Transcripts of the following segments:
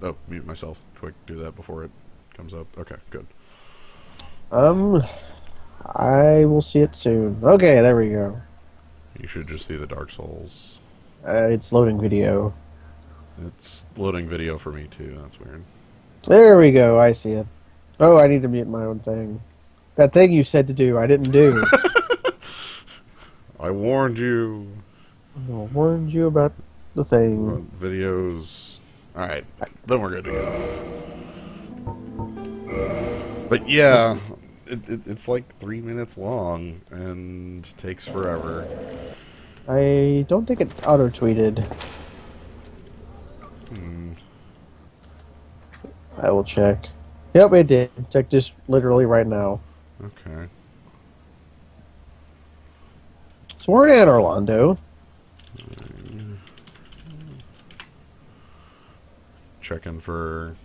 Oh, mute myself. Quick, do that before it comes up. Okay, good. I will see it soon. Okay, there we go. You should just see the Dark Souls. It's loading video. It's loading video for me too. That's weird. There we go. I see it. Oh, I need to mute my own thing. That thing you said to do, I didn't do. I warned you. I warned you about the thing. Videos. All right, then we're good to go. But yeah, it's like 3 minutes long and takes forever. I don't think it auto-tweeted. I will check. Yep, it did. Check just literally right now. Okay. So we're in Orlando. Checking for.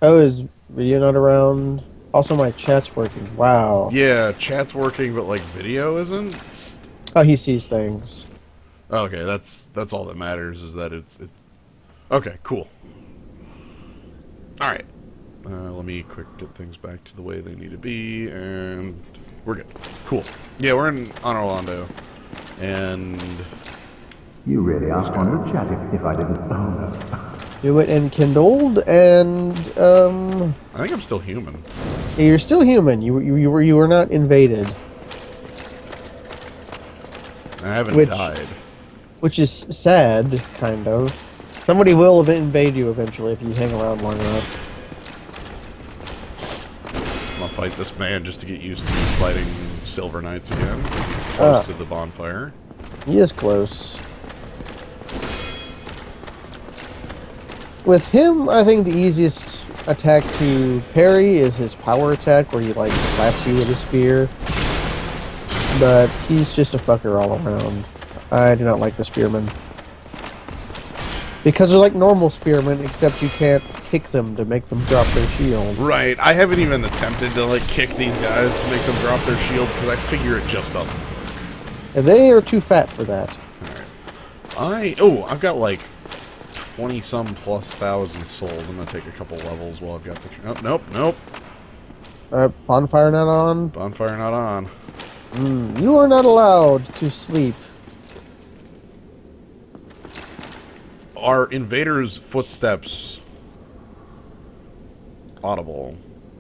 Oh, is video not around? Also, my chat's working. Wow. Yeah, chat's working, but like video isn't. Oh, he sees things. Okay, that's all that matters is that it's. Okay, cool. All right. Let me quick get things back to the way they need to be, and we're good. Cool. Yeah, we're on Orlando, and You really are fond of chat if I didn't. Oh no. Do it enkindled, and I think I'm still human. you're still human. You were not invaded, I haven't Which- died. which is sad, kind of. Somebody will invade you eventually if you hang around long enough. I'm gonna fight this man just to get used to fighting Silver Knights again. He's close to the bonfire. He is close. With him, I think the easiest attack to parry is his power attack, where he like slaps you with a spear. But he's just a fucker all around. I do not like the spearmen. Because they're like normal spearmen, except you can't kick them to make them drop their shield. Right, I haven't even attempted to like kick these guys to make them drop their shield because I figure it just doesn't. And they are too fat for that. Alright. I've got like 20-some plus thousand souls. I'm gonna take a couple levels while I've got the. Oh, nope. Bonfire not on. Bonfire not on. You are not allowed to sleep. Are invaders' footsteps audible?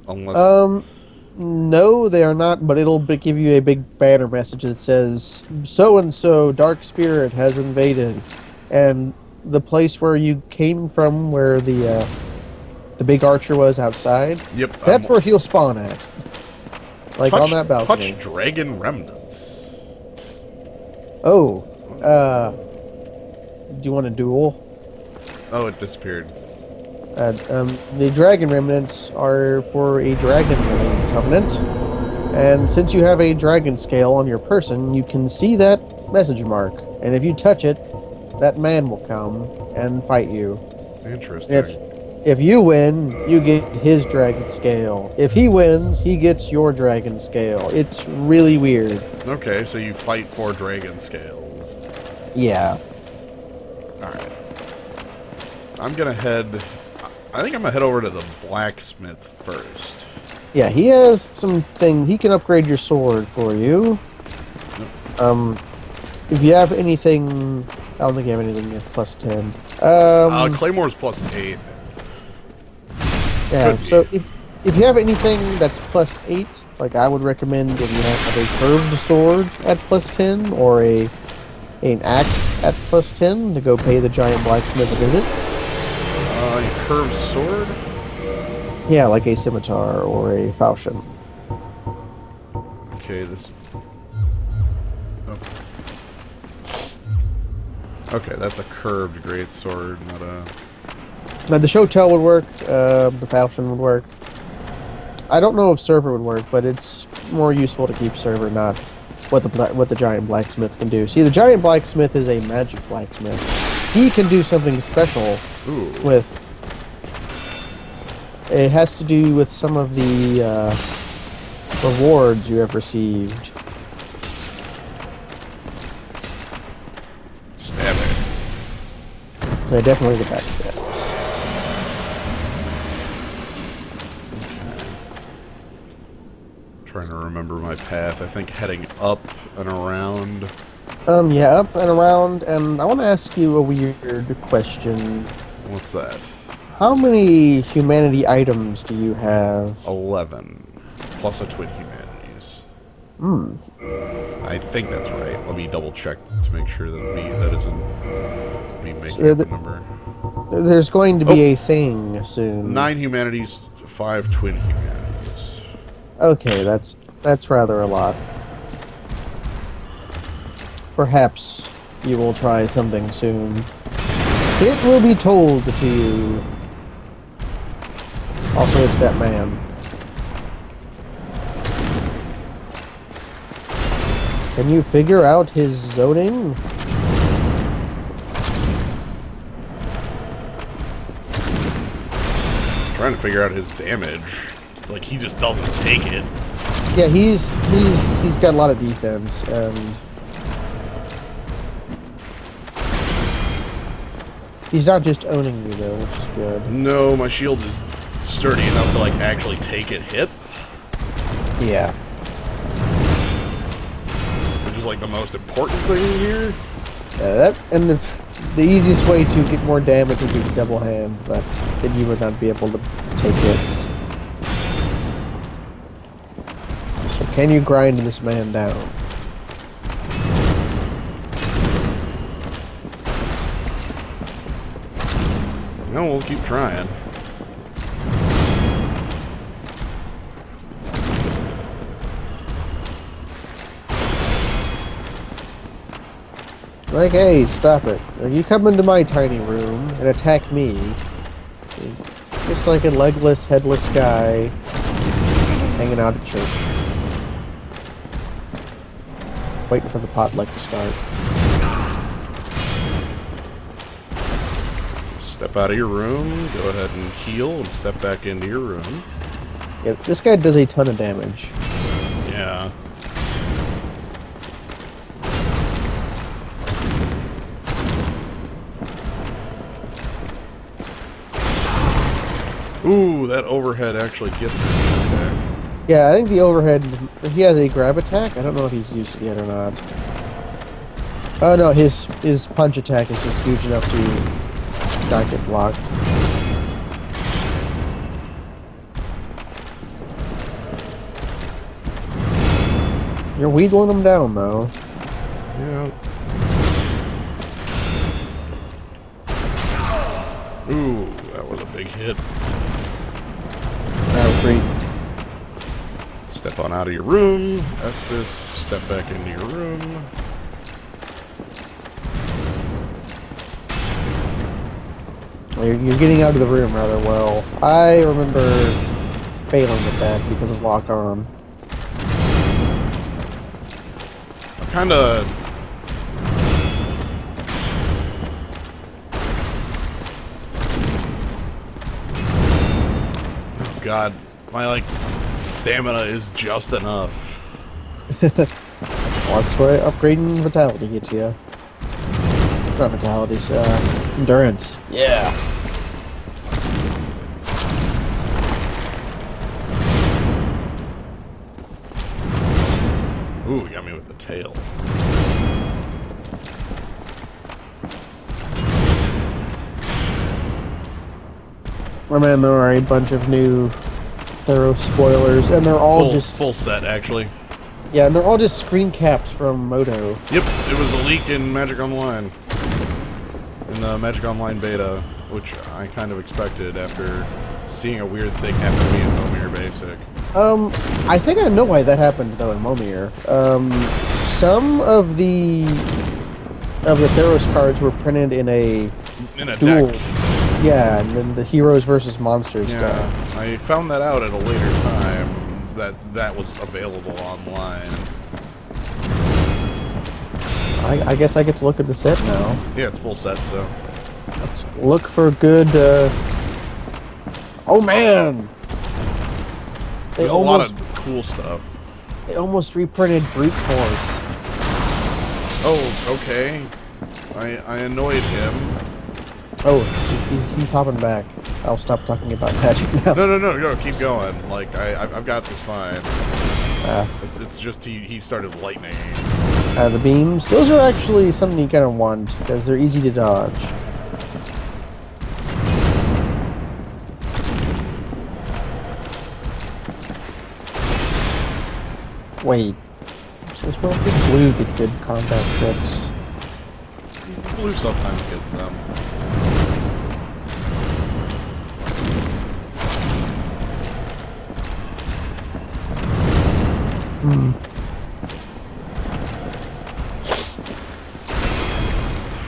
Unless. No, they are not, but it'll give you a big banner message that says, so-and-so dark spirit has invaded. And the place where you came from, where the big archer was outside, Yep. that's where he'll spawn at. Like on that balcony. Touch dragon remnants. Oh, do you want a duel? Oh, it disappeared. The dragon remnants are for a dragon covenant, and since you have a dragon scale on your person, you can see that message mark, and if you touch it, that man will come and fight you. Interesting. If you win, you get his dragon scale. If he wins, he gets your dragon scale. It's really weird. Okay, so you fight for dragon scales. Yeah. Alright. I think I'm gonna head over to the blacksmith first. Yeah, he has something. He can upgrade your sword for you. If you have anything, I don't think you have anything that's plus 10. Claymore's plus 8. Yeah, could be. so if you have anything that's plus 8, like I would recommend if you have a curved sword at plus 10 or an axe at plus 10 to go pay the giant blacksmith a visit. Curved sword? Yeah, like a scimitar or a falchion. Okay, this... Oh. Okay, that's a curved greatsword, not a... Now the shotel would work, the falchion would work. I don't know if server would work, but it's more useful to keep server, not what the giant blacksmith can do. See, the giant blacksmith is a magic blacksmith. He can do something special with... It has to do with some of the rewards you have received. Stab it. Okay, definitely the back steps. Trying to remember my path. I think heading up and around. Yeah, up and around, and I want to ask you a weird question. What's that? How many humanity items do you have? 11. Plus a twin humanities. Hmm. I think that's right. Let me double check to make sure that isn't me making So up a number. There's going to be a thing soon. 9 humanities, 5 twin humanities. Okay, that's rather a lot. Perhaps you will try something soon. It will be told to you. Also, it's that man. Can you figure out his zoning? Trying to figure out his damage. Like, he just doesn't take it. Yeah, he's got a lot of defense, and he's not just owning you though, which is good. No, my shield is sturdy enough to, like, actually take it hit. Yeah. Which is, like, the most important thing here. That and the easiest way to get more damage is to double hand, but then you would not be able to take hits. So can you grind this man down? No, we'll keep trying. Like, hey, stop it. You come into my tiny room and attack me. Just like a legless, headless guy hanging out at church. Waiting for the potluck to start. Step out of your room, go ahead and heal, and step back into your room. Yeah, this guy does a ton of damage. Yeah. Ooh, that overhead actually gets me. Okay. Yeah, I think the overhead, he has a grab attack. I don't know if he's used it yet or not. Oh no, his punch attack is just huge enough to not get blocked. You're wheedling him down though. Yeah. Ooh, that was a big hit. Retreat. Step on out of your room. Estes, step back into your room. You're getting out of the room rather well. I remember failing at that because of lock on. I'm kinda... Oh god, my, like, stamina is just enough. Well, that's where upgrading vitality gets you. Not vitality's endurance. Yeah. Ooh, you got me with the tail. Oh man, there are a bunch of new thorough spoilers, and they're all just full set, actually. yeah, and they're all just screen caps from Moto. Yep, it was a leak in Magic Online. In the Magic Online beta, which I kind of expected after seeing a weird thing happen to me in Momir Basic. I think I know why that happened though in Momir. Some of the Theros cards were printed in a duel. Deck. Yeah, and then the heroes versus monsters Yeah, deck. I found that out at a later time, that was available online. I guess I get to look at the set now. Yeah, it's full set, so. Let's look for good, oh man! There's a lot of cool stuff. They almost reprinted Brute Force. Oh, okay. I annoyed him. Oh, he's hopping back. I'll stop talking about magic now. No, keep going. Like, I've got this fine. Uh, It's just he started lightning. the beams. Those are actually something you kind of want, because they're easy to dodge. Wait. Since when did blue get good combat tricks? Blue sometimes gets them.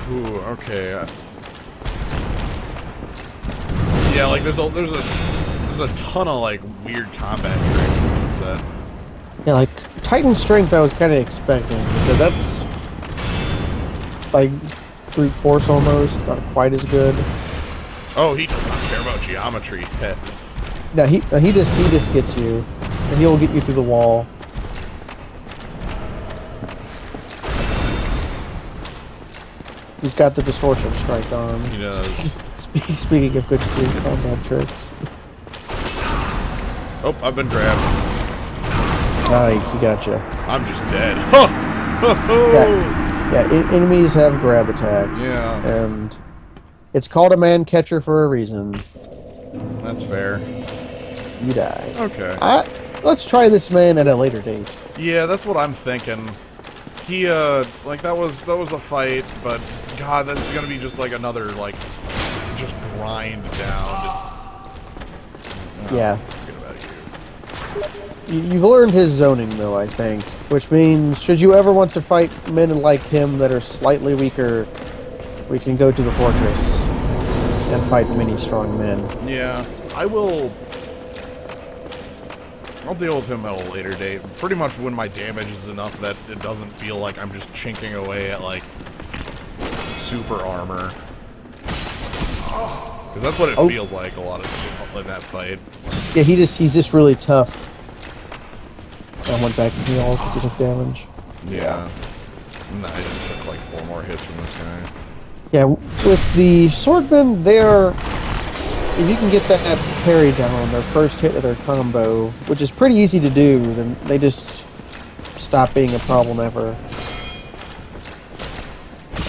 Ooh, okay. Yeah, like there's a ton of like weird combat tricks in this set. Yeah, like Titan Strength I was kind of expecting, because that's like brute force almost, not quite as good. Oh, he does not care about geometry. No, he just gets you, and he'll get you through the wall. He's got the distortion strike on. He does. Speaking of good combat tricks. Oh, I've been grabbed. He gotcha. I'm just dead. Huh! Yeah, enemies have grab attacks. Yeah. And it's called a man catcher for a reason. That's fair. You die. Okay. Let's try this man at a later date. Yeah, that's what I'm thinking. He, like, that was a fight, but, God, that's gonna be just, like, another, like, just grind down. Yeah. Forget about you. You've learned his zoning, though, I think. Which means, should you ever want to fight men like him that are slightly weaker, we can go to the fortress and fight many strong men. Yeah, I'll deal with him at a later date. Pretty much when my damage is enough that it doesn't feel like I'm just chinking away at, like, super armor. Because that's what it feels like a lot of in that fight. Yeah, he's just really tough. I went back to heal because he took damage. Yeah. No, I just took like 4 more hits from this guy. Yeah, with the swordmen, if you can get that parry down on their first hit of their combo, which is pretty easy to do, then they just stop being a problem ever.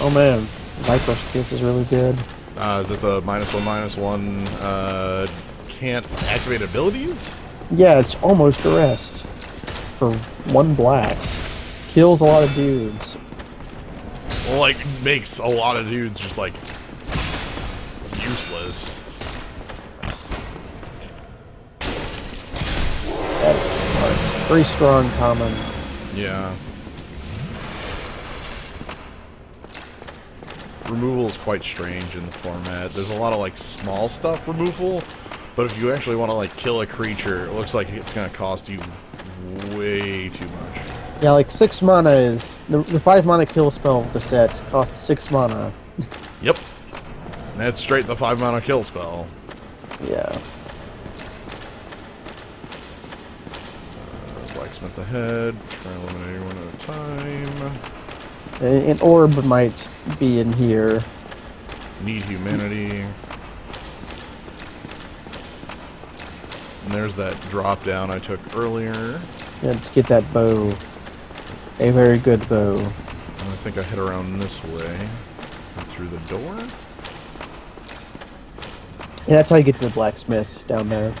Oh man, Viper's Kiss is really good. Is it the -1/-1, can't activate abilities? Yeah, it's almost a rest. For 1 black. Kills a lot of dudes. Well, like, makes a lot of dudes just, like, useless. That's pretty strong common. Yeah. Removal is quite strange in the format. There's a lot of, like, small stuff removal, but if you actually want to, like, kill a creature, it looks like it's going to cost you way too much. Yeah, like 6 mana is... The 5 mana kill spell of the set costs 6 mana. Yep. And that's straight the 5 mana kill spell. Yeah. Blacksmith ahead. Try eliminating one at a time. An orb might be in here. Need humanity. And there's that drop down I took earlier. Yeah, to get that bow. A very good bow. And I think I head around this way. And through the door. Yeah, that's how you get to the blacksmith down there.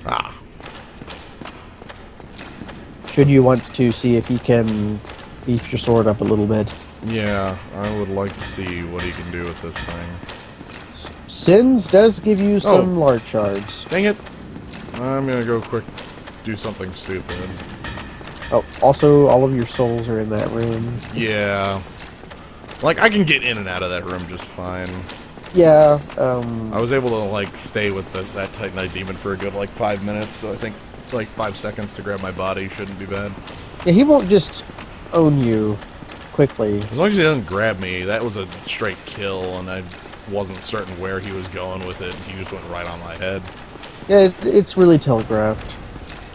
Ah. Should you want to see if he can beef your sword up a little bit. Yeah, I would like to see what he can do with this thing. Sins does give you some large shards. Dang it. I'm gonna go quick do something stupid. Oh, also, all of your souls are in that room. Yeah. Like, I can get in and out of that room just fine. Yeah, I was able to, like, stay with that Titanite Demon for a good, like, 5 minutes, so I think, like, 5 seconds to grab my body shouldn't be bad. yeah, he won't just own you quickly. As long as he doesn't grab me, that was a straight kill, and I wasn't certain where he was going with it, and he just went right on my head. Yeah, it's really telegraphed.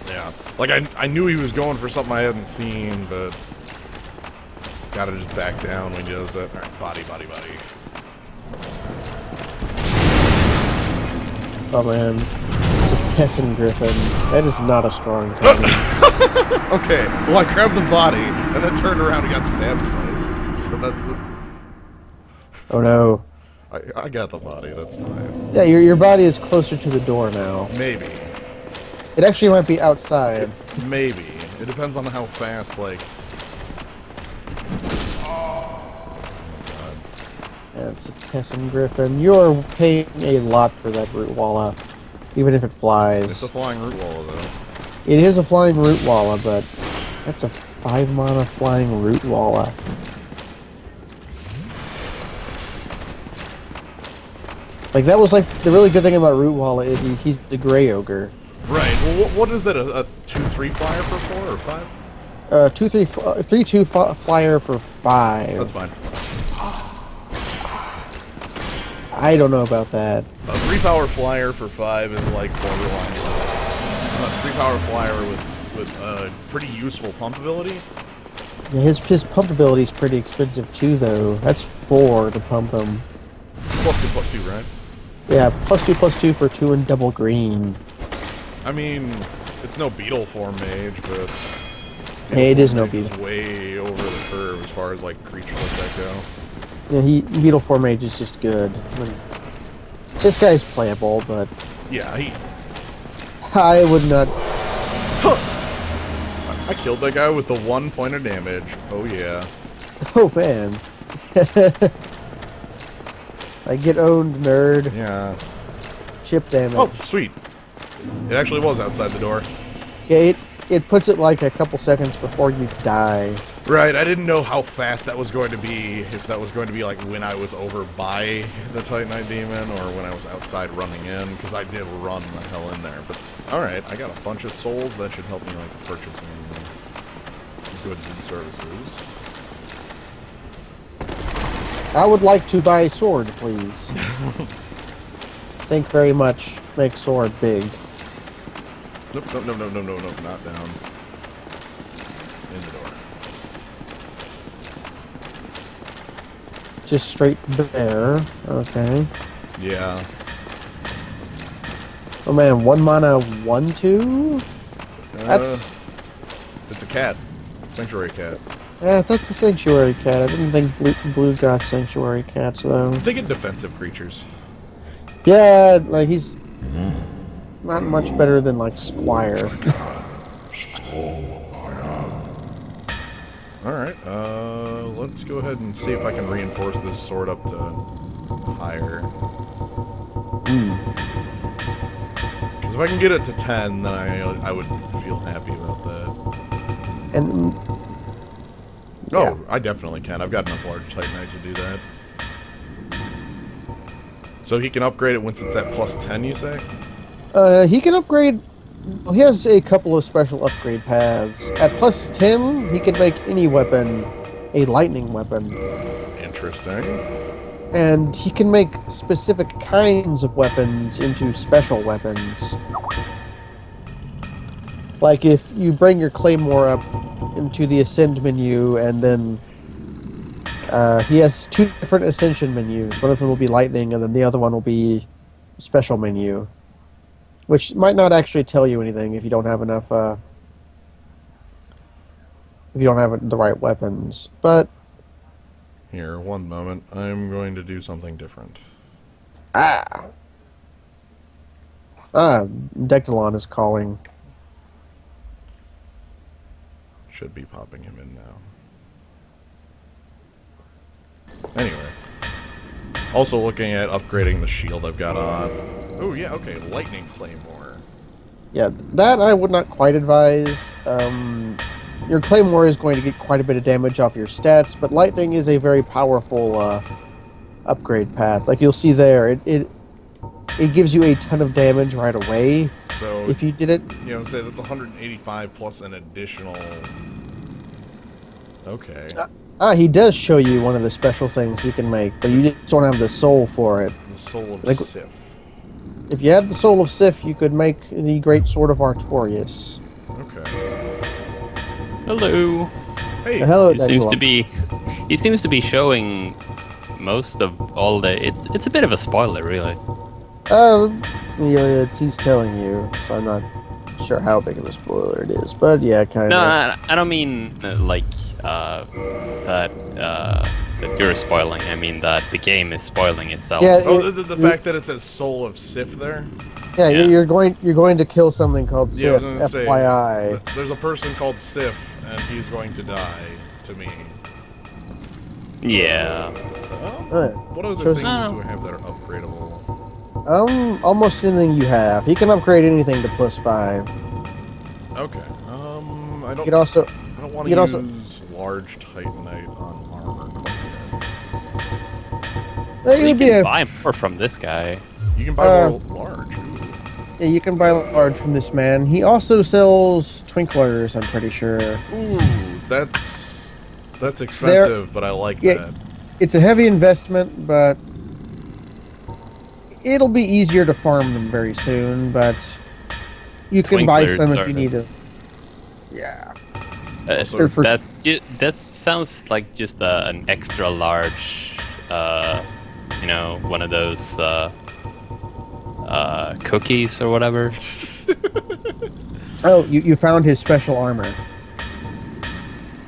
Yeah. Like, I knew he was going for something I hadn't seen, but gotta just back down when he does that. Alright, body. Oh man, it's a Tessin Griffin. That is not a strong cannon. Okay, well I grabbed the body and then turned around and got stabbed twice. So that's it. Oh no. I got the body, that's fine. Yeah, your body is closer to the door now. Maybe. It actually might be outside. Maybe. It depends on how fast, like... Yeah, it's a Tessin Griffin. You're paying a lot for that root walla, even if it flies. It's a flying root wall, though. It is a flying root walla, but that's a 5 mana flying root walla. Like, that was like, the really good thing about root walla is he's the gray ogre. Right, well what is that, a 2-3 flyer for 4 or 5? 3/2 flyer for 5. That's fine. I don't know about that. A 3-power flyer for 5 is like borderline. A 3-power flyer with pretty useful pump ability. Yeah, his pump ability is pretty expensive too, though. That's 4 to pump him. +2/+2, right? Yeah, +2/+2 for 2 and double green. I mean, it's no beetle form mage, but... Hey, it is no Mage beetle. Way over the curve as far as like creatures like that go. Yeah, Beetle Form Mage is just good. This guy's playable, but Yeah, I would not. I killed that guy with the 1 point of damage. Oh yeah. Oh man. I get owned, nerd. Yeah. Chip damage. Oh, sweet. It actually was outside the door. Yeah, it puts it like a couple seconds before you die. Right, I didn't know how fast that was going to be, if that was going to be like when I was over by the Titanite Demon or when I was outside running in, because I did run the hell in there. But alright, I got a bunch of souls, that should help me like purchase some goods and services. I would like to buy a sword, please. Thank very much. Make sword big. Nope, no, not down. In the door. Just straight there. Okay. Yeah. Oh man, 1 mana, 1/2? That's... It's a cat. Sanctuary cat. Yeah, that's a Sanctuary Cat. I didn't think Blue got Sanctuary Cats, though. They get defensive creatures. Yeah, like, he's not much better than, like, Squire. Alright, let's go ahead and see if I can reinforce this sword up to higher. Because if I can get it to 10, then I would feel happy about that. And... Oh, yeah. I definitely can. I've got enough large Titanite to do that. So he can upgrade it once it's at +10, you say? He can upgrade... He has a couple of special upgrade paths. At +10, he can make any weapon a lightning weapon. Interesting. And he can make specific kinds of weapons into special weapons. Like if you bring your claymore up into the ascend menu and then he has 2 different ascension menus. One of them will be lightning and then the other one will be special menu. Which might not actually tell you anything if you don't have enough if you don't have the right weapons. But Here, one moment. I'm going to do something different. Dectilon is calling. Should be popping him in now. Anyway. Also looking at upgrading the shield I've got on. Oh yeah, okay, lightning claymore. Yeah, that I would not quite advise. Your claymore is going to get quite a bit of damage off your stats, but lightning is a very powerful upgrade path. Like you'll see there, it gives you a ton of damage right away. So if you did it, you know, say that's 185 plus an additional. Okay. He does show you one of the special things you can make, but you just don't have the soul for it. The soul of Like, Sif. If you had the soul of Sif, you could make the great sword of Artorias. Okay. Hello. Hey. Hello, He seems to be showing most of all the. It's a bit of a spoiler, really. Yeah, he's telling you, so I'm not sure how big of a spoiler it is, but yeah, kind No, of. I don't mean that you're spoiling. I mean that the game is spoiling itself. Yeah, Oh, the fact that it says Soul of Sif there? yeah, Yeah. you're going to kill something called Yeah, I was Sif. gonna say, FYI. there's a person called Sif, and he's going to die to me. Yeah. Well, what other so- things Oh. do I have that are upgradable? Almost anything you have. He can upgrade anything to +5. Okay. I You don't. could also, I don't want to you use could also- large Titanite on armor quite yet. it You would be can a, buy more from this guy. You can buy more large. Ooh. yeah, you can buy large from this man. He also sells twinklers, I'm pretty sure. Ooh, that's expensive, but I like yeah. that. It's a heavy investment, but it'll be easier to farm them very soon, but you can buy Twinklers some if are- you need to. Yeah. Also, for- That sounds like just an extra large, one of those cookies or whatever. Oh, you found his special armor.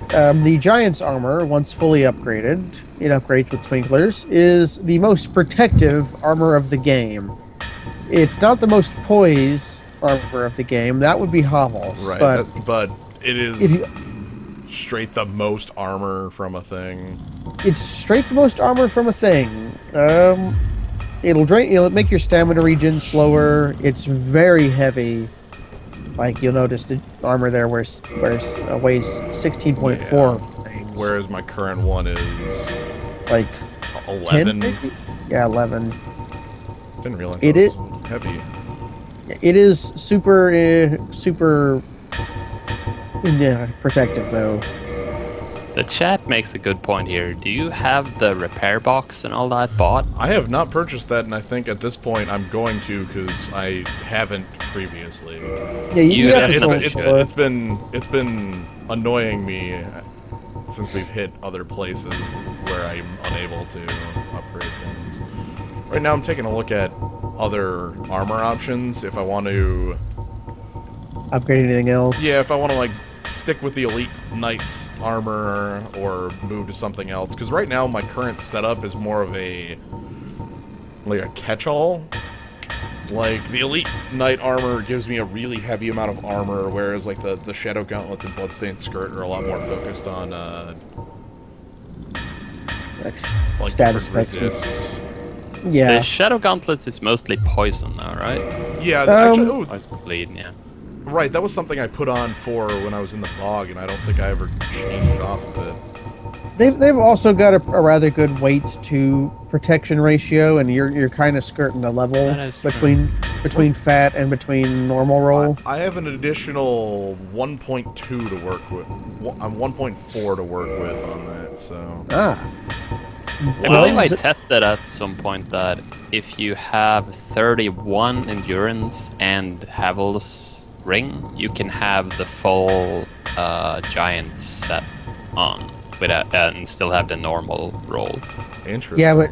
The Giant's armor, once fully upgraded, it upgrades with Twinklers, is the most protective armor of the game. It's not the most poise armor of the game. That would be Hovels. right, But it is if you, straight the most armor from a thing. it's straight the most armor from a thing. It'll make your stamina regen slower. It's very heavy. Like you'll notice the armor there weighs 16.4 things. Whereas my current one is Like 11. 10 maybe? Yeah, 11. Didn't realize It it is- was heavy. It is super protective though. The chat makes a good point here. Do you have the repair box and all that bought? I have not purchased that, and I think at this point I'm going to because I haven't previously. Yeah, you You have to definitely soul should. store. It's been annoying me since we've hit other places where I'm unable to upgrade things. Right now I'm taking a look at other armor options if I want to. Upgrade anything else. Yeah, if I want to like stick with the Elite Knight's armor or move to something else. Because right now my current setup is more of a catch-all. Like the Elite Knight armor gives me a really heavy amount of armor, whereas like the Shadow Gauntlets and Bloodstained Skirt are a lot more focused on Like, like status different effects. resists. Yeah. The Shadow Gauntlets is mostly poison now, right? Yeah, actually, Poison bleed, yeah. right. That was something I put on for when I was in the bog, and I don't think I ever changed it off of it. They've also got a rather good weight to protection ratio, and you're kind of skirting the level That is true. between fat and between normal roll. I have an additional 1.2 to work with. I'm 1.4 to work with on that, so. Ah. I believe I tested at some point that if you have 31 endurance and Havel's ring, you can have the full giant set on without and still have the normal roll. Interesting. Yeah, but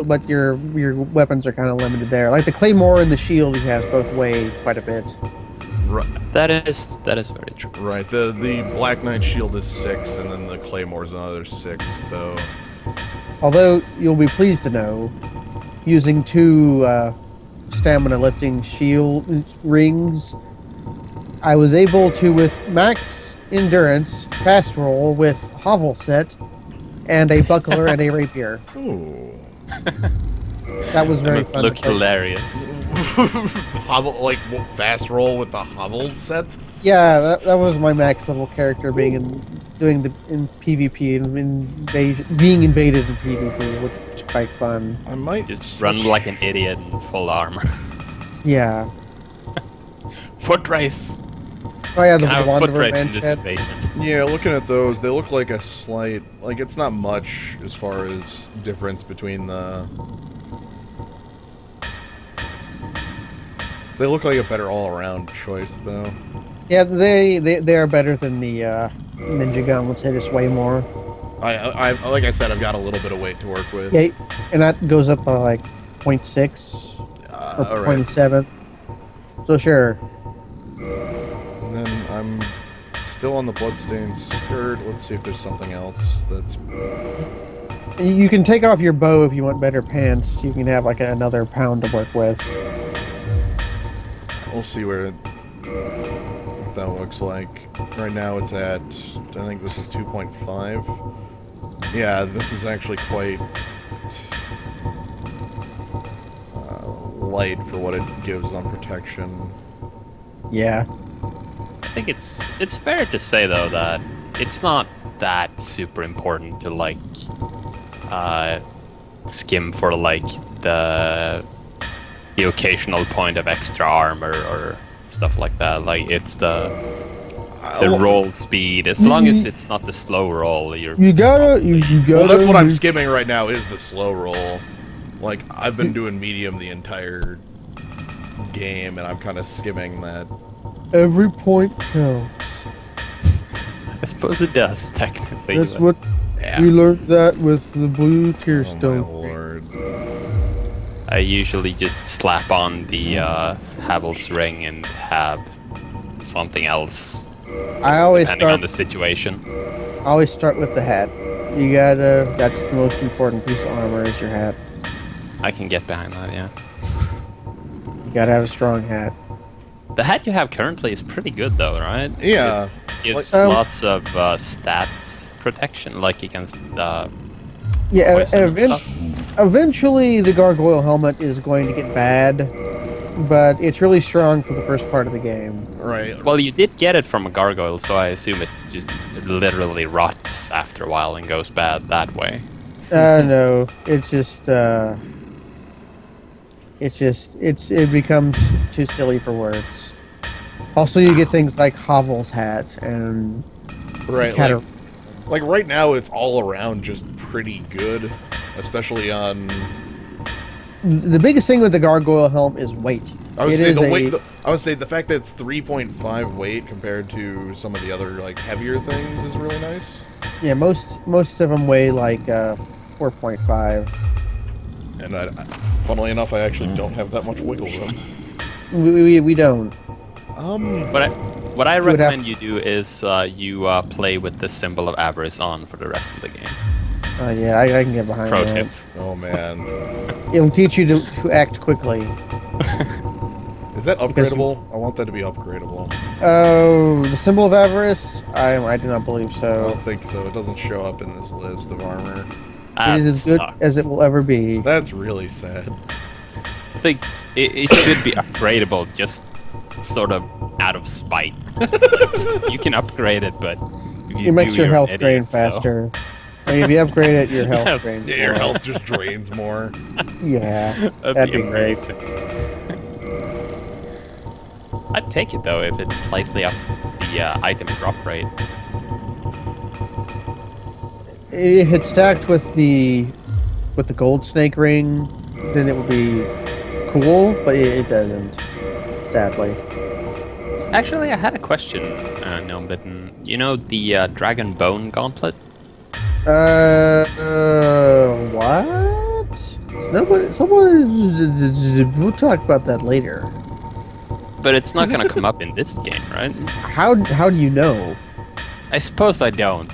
but your weapons are kind of limited there. Like the claymore and the shield, he has both weigh quite a bit. Right. That is very true. Right. The Black Knight shield is 6, and then the Claymore's another 6, though. Although you'll be pleased to know, using 2 stamina lifting shield rings, I was able to, with max endurance, fast roll with hovel set, and a buckler and a rapier. Ooh. That was That very must fun. look to play. fast hilarious. roll with the Hovel set? Yeah, that was my max level character being in PvP and being invaded in PvP, which was quite fun. I might Just run like an idiot in full armor. Yeah. Foot race. Oh yeah, the Can I have a foot Wanderer race in man this shed. invasion? Yeah, looking at those, they look like a slight, like it's not much as far as difference between the. They look like a better all-around choice, though. Yeah, they are better than the Ninja Gauntlets. Hit us way more. I like I said, I've got a little bit of weight to work with. Yeah, and that goes up by like 0.6. or all right. 0.7. So sure. And then I'm still on the bloodstained skirt. Let's see if there's something else that's... You can take off your bow if you want better pants. You can have like another pound to work with. We'll see what that looks like. Right now it's at, I think this is 2.5. Yeah, this is actually quite light for what it gives on protection. Yeah. I think it's fair to say though that it's not that super important to like skim for like the occasional point of extra armor or stuff like that. Like it's the roll speed. As long as it's not the slow roll, you gotta. Well, that's what I'm skimming right now is the slow roll. Like I've been doing medium the entire game, and I'm kind of skimming that. Every point counts. I suppose it does technically. That's but- what Yeah. we learned that with the blue tear Oh my stone. lord. I usually just slap on the Havel's ring and have something else. I always Depending on start. the situation. I always start with the hat. You gotta. That's the most important piece of armor is your hat. I can get behind that, yeah. You gotta have a strong hat. The hat you have currently is pretty good though, right? Yeah. It gives Like- lots of stat protection, like against Yeah. poison and stuff. Eventually, the gargoyle helmet is going to get bad, but it's really strong for the first part of the game. Right. Well, you did get it from a gargoyle, so I assume it just literally rots after a while and goes bad that way. No, it's just. It becomes too silly for words. Also, you get things like Havel's hat and Right. Catar- Like right now, it's all around just pretty good, especially on. the biggest thing with the gargoyle helm is weight. I would It say is the a- weight. I would say the fact that it's 3.5 weight compared to some of the other like heavier things is really nice. Yeah, most of them weigh like 4.5. And funnily enough, I actually don't have that much wiggle room. We don't. What I would have- recommend you do is you play with the symbol of avarice on for the rest of the game. Yeah, I can get behind Pro that. tip. Oh man, It'll teach you to act quickly. is that Because you- upgradable? I want that to be upgradable. Oh, the symbol of avarice? I do not believe I so. don't think so. It doesn't show up in this list of armor. That It is as good sucks. as it will ever be. That's really sad. I think it should be upgradable, just sort of out of spite. Like, you can upgrade it, but if you It makes do, your you're health an drain idiot, so- faster. I mean, if you upgrade it, your health Yes. drains. Yeah, your more. health just drains more. Yeah, That'd be great. amazing. I'd take it though if it's slightly up the item drop rate. If it's stacked with the gold snake ring, then it would be cool, but it doesn't. Sadly. Actually, I had a question, Gnomebitten. You know the Dragon Bone Gauntlet? What? Someone. We'll talk about that later. But it's not gonna come up in this game, right? How do you know? I suppose I don't.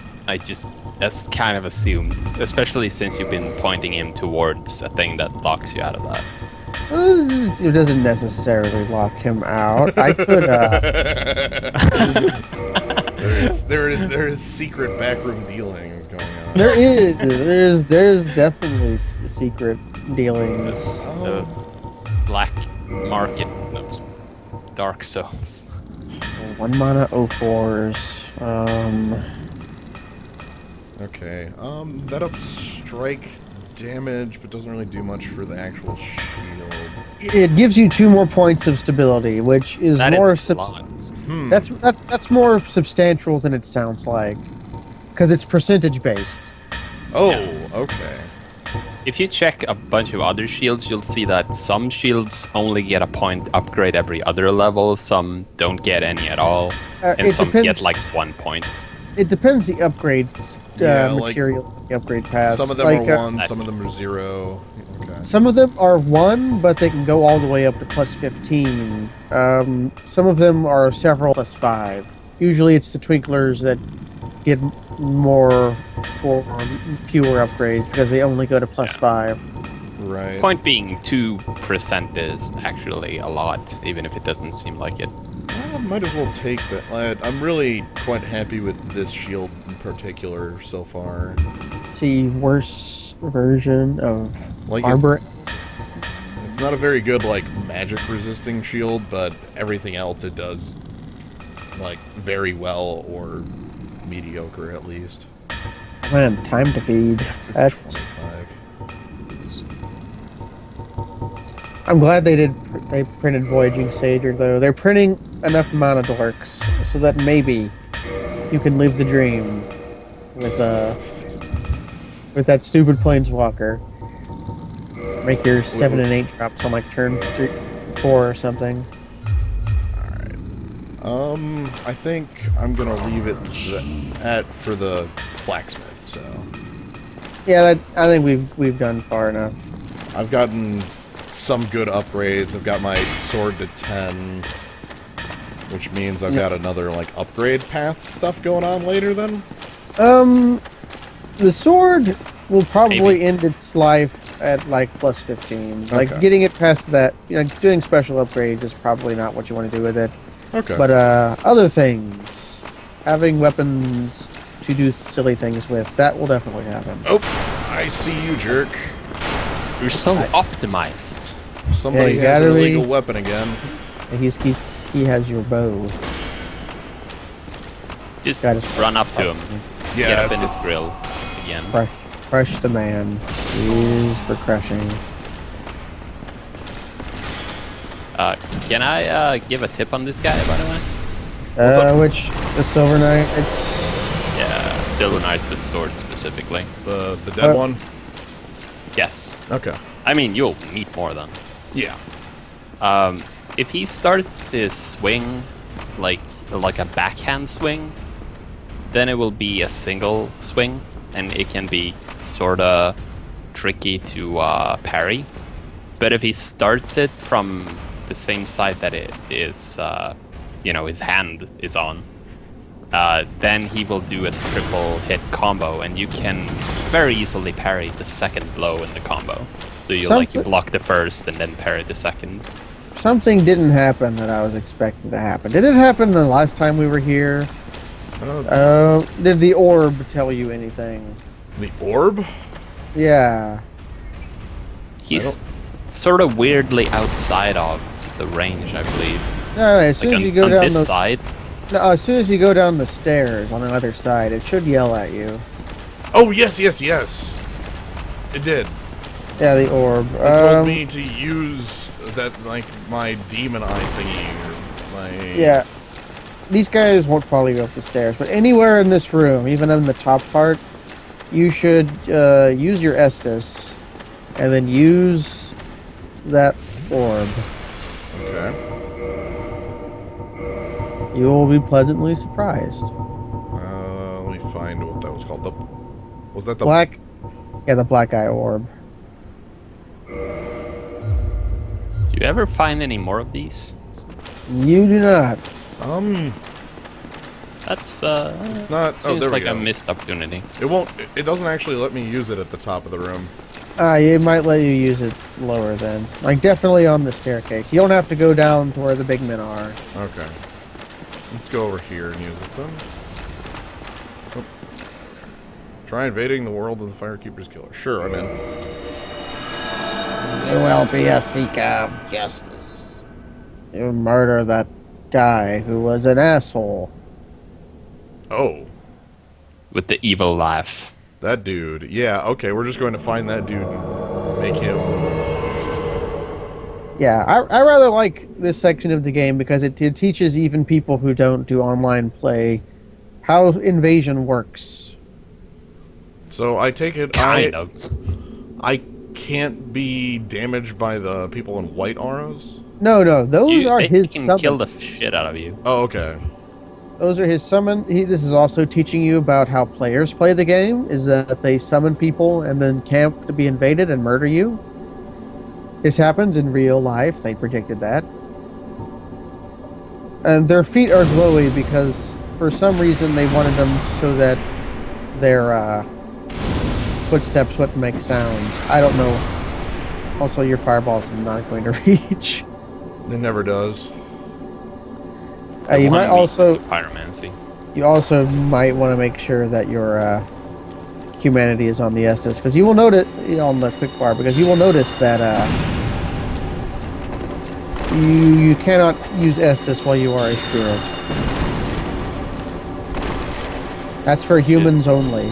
That's kind of assumed, especially since you've been pointing him towards a thing that locks you out of that. It doesn't necessarily lock him out. I could. There is secret backroom dealings going on. There's definitely secret dealings. The black market of Dark Souls. 1 mana 04s. Okay. That ups strike damage, but doesn't really do much for the actual shield. It gives you 2 more points of stability, which is That more is lots. that's more substantial than it sounds like, because it's percentage based. Oh, okay. If you check a bunch of other shields, you'll see that some shields only get a point upgrade every other level, some don't get any at all, and It some depends- get like 1 point. It depends the upgrade Yeah, like, material upgrade paths. some of them Like, are 1, That's- some of them are 0. Okay. some of them are 1, but they can go all the way up to plus 15. Some of them are several plus 5. Usually it's the Twinklers that get more for fewer upgrades because they only go to plus Yeah. 5. Right. Point being, 2% is actually a lot, even if it doesn't seem like it. I might as well take that. I'm really quite happy with this shield in particular so far. See, worse version of Like, Arbor. it's not a very good, like, magic resisting shield, but everything else it does, like, very well, or mediocre at least. Man, time to feed. That's. 25. I'm glad they printed Voyaging Satyr though. They're printing enough amount of dorks so that maybe you can live the dream with that stupid planeswalker. Make your 7 and 8 drops on like turn 3, 4 or something. I think I'm gonna leave it for the blacksmith. So Yeah, I think we've done far enough. I've gotten some good upgrades. I've got my sword to 10, which means I've got another like upgrade path stuff going on later. Then the sword will probably Maybe. end its life at like plus 15. Like Okay. getting it past that, doing special upgrades is probably not what you want to do with it. okay. But other things, having weapons to do silly things with, that will definitely happen. Oh, I see you, jerk. You're so optimized. Somebody Yeah, you has an gotta be- illegal weapon again. And he has your bow. Just Gotta run up to him. Yeah, Get up in his grill again. Crush the man. Is for crushing. Can I give a tip on this guy, by the way? up? Which the Silver Knight? It's Yeah, Silver Knights with sword specifically. The dead one. Yes. Okay. I mean, you'll meet more than. Yeah. If he starts his swing like a backhand swing, then it will be a single swing, and it can be sorta tricky to parry. But if he starts it from the same side that it is, his hand is on, then he will do a triple hit combo, and you can very easily parry the second blow in the combo. So you block the first and then parry the second. something didn't happen that I was expecting to happen. Did it happen the last time we were here? Did the orb tell you anything? The orb? Yeah. He's sort of weirdly outside of the range, I believe. No, as soon Like as you go on down this the side. No, as soon as you go down the stairs on the other side, it should yell at you. Oh, yes. It did. Yeah, the orb. It told me to use that, like, my demon eye thingy. Or my... Yeah. These guys won't follow you up the stairs, but anywhere in this room, even in the top part, you should use your Estus, and then use that orb. Okay. You will be pleasantly surprised. Let me find what that was called. Was that the... Black... Yeah, the black eye orb. Do you ever find any more of these? You do not. That's It's not... Oh, seems there we like go. a missed opportunity. It won't... It doesn't actually let me use it at the top of the room. It might let you use it lower then. Like, definitely on the staircase. You don't have to go down to where the big men are. Okay. Let's go over here and use it then. Oh. Try invading the world of the Firekeeper's Killer. Sure, I'm in. You will be a seeker of justice. You murder that guy who was an asshole. Oh. With the evil laugh. That dude. Yeah, okay, we're just going to find that dude and make him... Yeah, I rather like this section of the game because it teaches even people who don't do online play how invasion works. So I take it Kind of. I can't be damaged by the people in white auras? No, those are They his can summons. kill the shit out of you. Oh, okay. Those are his summon. This is also teaching you about how players play the game. Is that they summon people and then camp to be invaded and murder you. This happens in real life. They predicted that. And their feet are glowy because for some reason they wanted them so that their footsteps wouldn't make sounds. I don't know. Also, your fireball's not going to reach. It never does. You might also pyromancy. You also might want to make sure that your humanity is on the Estus, because you will notice on the quick bar, because you will notice that you cannot use Estus while you are a spirit. That's for humans only.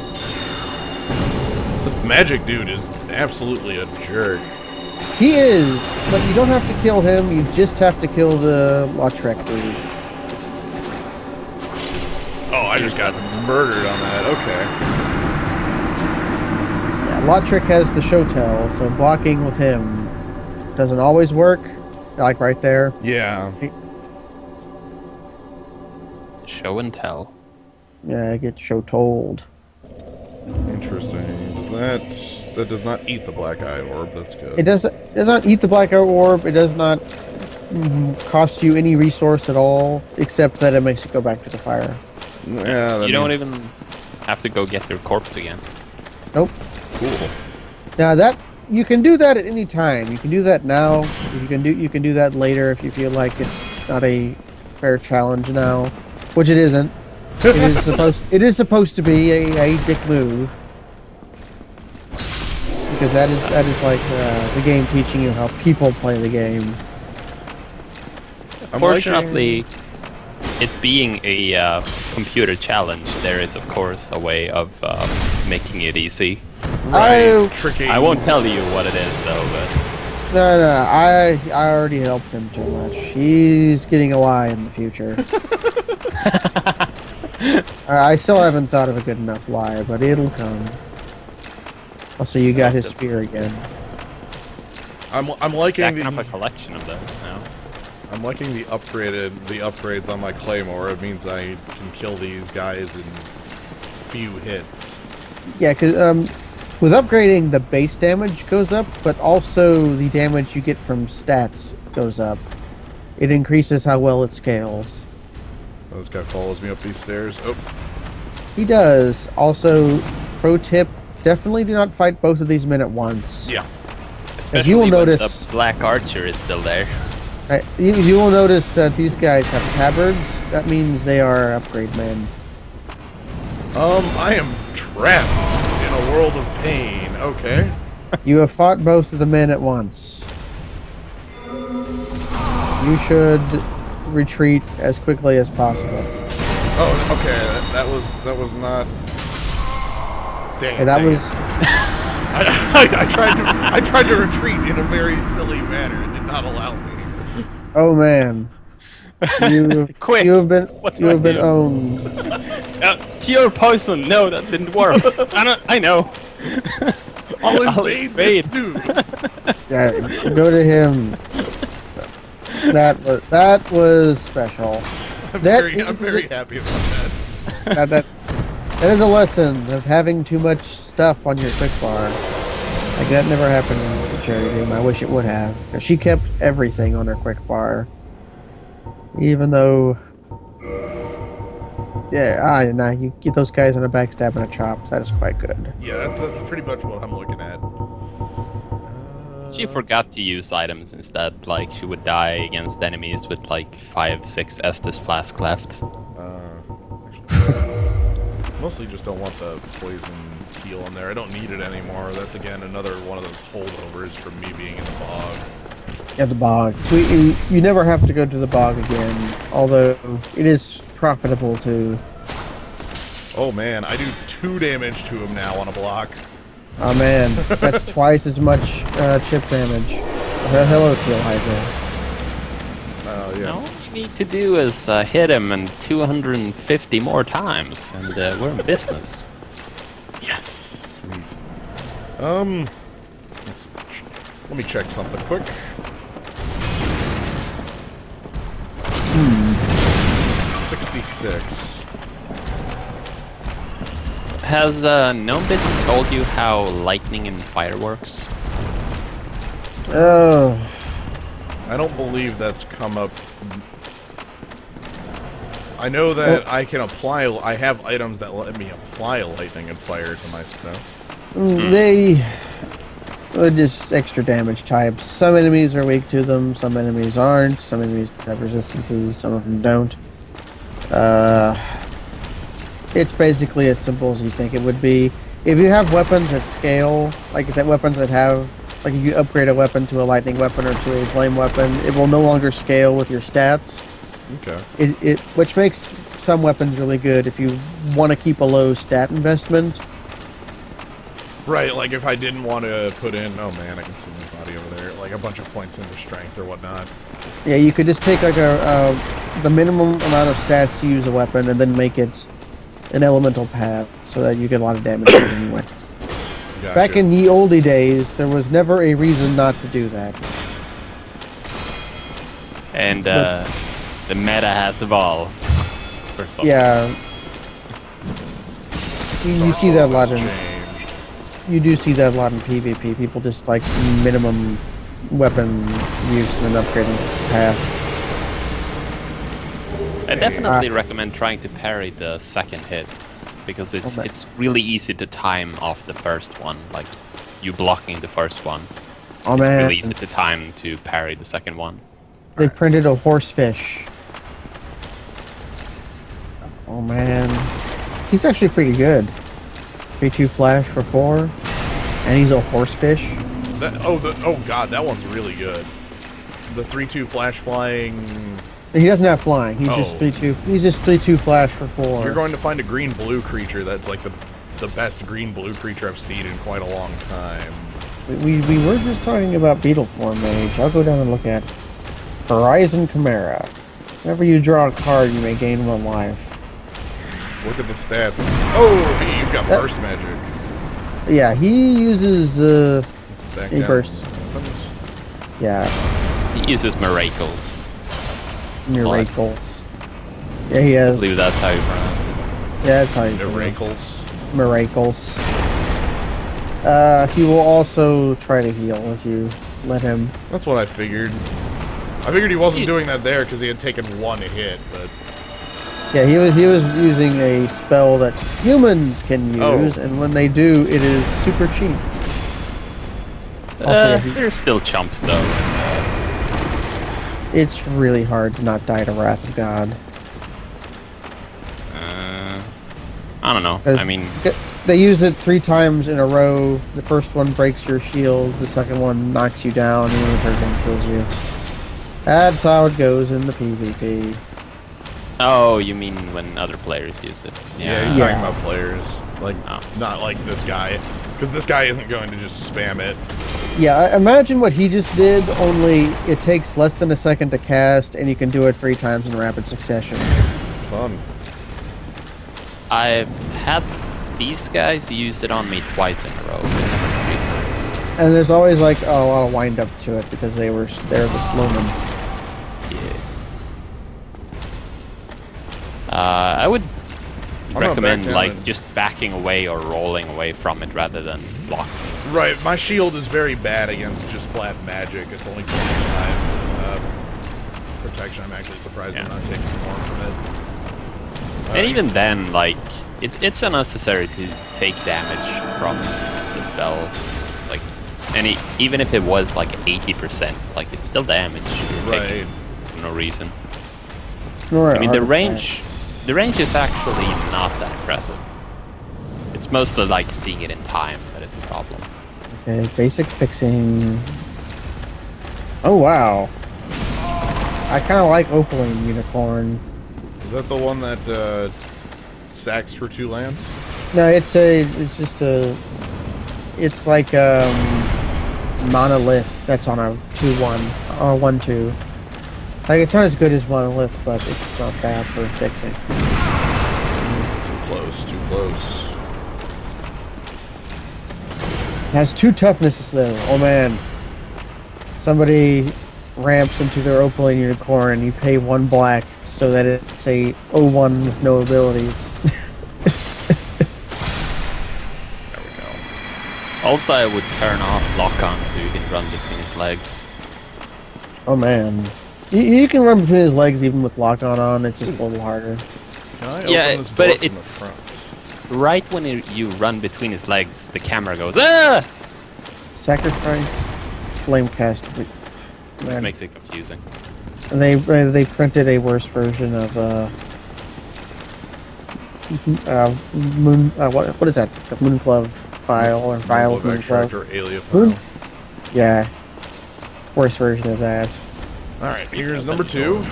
This magic dude is absolutely a jerk. He is, but you don't have to kill him. You just have to kill the Lautrec dude. Oh, I just got murdered on that. Okay. Yeah, Lautrec has the show tell, so blocking with him doesn't always work. Like right there. Yeah. Show and tell. Yeah, I get show told. Interesting. That does not eat the black eye orb. That's good. It does not eat the black orb. It does not cost you any resource at all, except that it makes it go back to the fire. Yeah. You don't even have to go get your corpse again. Nope. Cool. Now that you can do that at any time. You can do that now. You can do that later if you feel like it's not a fair challenge now, which it isn't. It is supposed to be a dick move. Because that is like the game teaching you how people play the game. Fortunately, it being a computer challenge, there is of course a way of making it easy. Right. Tricky. I won't tell you what it is though, but No, I already helped him too much. He's getting a Y in the future. I still haven't thought of a good enough lie, but it'll come. Also, you got his spear again. I'm liking stacking up a collection of those now. I'm liking the upgrades on my claymore. It means I can kill these guys in few hits. Yeah, because with upgrading, the base damage goes up, but also the damage you get from stats goes up. It increases how well it scales. Oh, this guy follows me up these stairs. Oh. He does. Also, pro tip, definitely do not fight both of these men at once. Yeah. Especially you will when notice, the black archer is still there. You will notice that these guys have tabards. That means they are upgrade men. I am trapped in a world of pain. Okay. You have fought both of the men at once. You should retreat as quickly as possible. Oh, okay. That was not. Damn. That was. I tried to retreat in a very silly manner. It did not allow me. Oh man. Quick! You have been owned. Pure poison. No, that didn't work. I know. I'll invade. Yeah, go to him. That was special. I'm very happy about that. That is a lesson of having too much stuff on your quick bar. Like that never happened in the Cherry Doom. I wish it would have. 'Cause she kept everything on her quick bar. Even though, yeah, nah, you get those guys on a backstab and a chop. That is quite good. Yeah, that's pretty much what I'm looking at. She forgot to use items instead. Like she would die against enemies with like 5-6 Estus flask left. Mostly just don't want the poison heal in there. I don't need it anymore. That's again another one of those holdovers from me being in the bog. Yeah, the bog. You never have to go to the bog again, although it is profitable to. Oh man, I do 2 damage to him now on a block. Oh man, that's twice as much chip damage. Hello, Teal Hydra. Oh yeah. All you need to do is hit him and 250 more times, and we're in business. Yes. Sweet. Let me check something quick. 66. Has Gnomebitten told you how lightning and fire works? Oh, I don't believe that's come up. I know that I can apply. I have items that let me apply lightning and fire to my stuff. they are just extra damage types. Some enemies are weak to them, some enemies aren't, some enemies have resistances, some of them don't. It's basically as simple as you think it would be. If you have weapons that scale, like weapons that have, like if you upgrade a weapon to a lightning weapon or to a flame weapon, it will no longer scale with your stats. Okay. Which makes some weapons really good if you want to keep a low stat investment. Right, like if I didn't want to put in, oh man, I can see my body over there, like a bunch of points into strength or whatnot. Yeah, you could just take like the minimum amount of stats to use a weapon and then make it an elemental path so that you get a lot of damage anyway. Gotcha. Back in ye olde days, there was never a reason not to do that. And the meta has evolved. Or something. Yeah. You see that a lot in... Changed. You do see that a lot in PvP. People just like minimum weapon use and then upgrading path. I definitely recommend trying to parry the second hit, because it's really easy to time off the first one, like you blocking the first one. Oh it's man, really easy to time to parry the second one. they printed a horsefish. Oh man, he's actually pretty good. 3-2 flash for 4, and he's a horsefish. Oh god, that one's really good. The 3-2 flash flying. He doesn't have flying. He's Oh. just 3-2. He's just 3-2 flash for 4. You're going to find a green-blue creature that's like the best green-blue creature I've seen in quite a long time. We were just talking about beetle form mage. I'll go down and look at Horizon Chimera. Whenever you draw a card, you may gain 1 life. Look at the stats. Oh, hey, you've got burst magic. Yeah, he uses Back he down bursts. weapons. Yeah, He uses miracles. miracles. Yeah, he I has. believe that's how you pronounce it. Yeah, that's how you No do it. wrinkles. Miracles. He will also try to heal if you let him. That's what I figured. I figured he wasn't doing that there because he had taken 1 hit, but Yeah, he was using a spell that humans can use, and when they do, it is super cheap. Also, There's still chumps though. it's really hard to not die to Wrath of God. I don't know. 'Cause I mean, they use it 3 times in a row. The first one breaks your shield. The second one knocks you down, and the third one kills you. That's how it goes in the PvP. oh, you mean when other players use it? yeah, he's Yeah. talking about players. Like, not like this guy. Because this guy isn't going to just spam it. Yeah, imagine what he just did, only it takes less than a second to cast, and you can do it 3 times in rapid succession. Fun. I've had these guys use it on me twice in a row. 3 times. And there's always like, oh, I'll wind up to it because they're the slowmen. I would gonna recommend back down like and- just backing away or rolling away from it rather than blocking. Right, my shield is very bad against just flat magic. It's only 25 protection. I'm actually surprised I'm not taking more from it. And even then, like, it's unnecessary to take damage from the spell. Like, even if it was like 80%, like it's still damage you're taking for no reason. Nor I mean, the artifacts. range is actually not that impressive. It's mostly like seeing it in time that is the problem. Okay, basic fixing. Oh wow. I kind of like Opaline Unicorn. Is that the one that sacks for 2 lands? No, it's like Monolith that's on a 2-1 or 1-2. Like, it's not as good as Monolith, but it's not bad for fixing. Too close. It has 2 toughness though. Oh man. Somebody ramps into their Opaline Unicorn and you pay 1 black, so that it's a O1 with no abilities. There we go. Also, I would turn off lock-on so you can run between his legs. Oh man. You can run between his legs even with lock-on on, it's just a little harder. Can I Yeah, open this but door from it's- the front? Right when you run between his legs, the camera goes, ah! Sacrifice, Flamecast. Which Man, makes it confusing. they printed a worse version of Moon. What is that? The Moon Glove file or file of Moon Moon Glove Glove? extract or Alia Moon- file. Yeah, worse version of that. Alright, here's Open number the 2. door.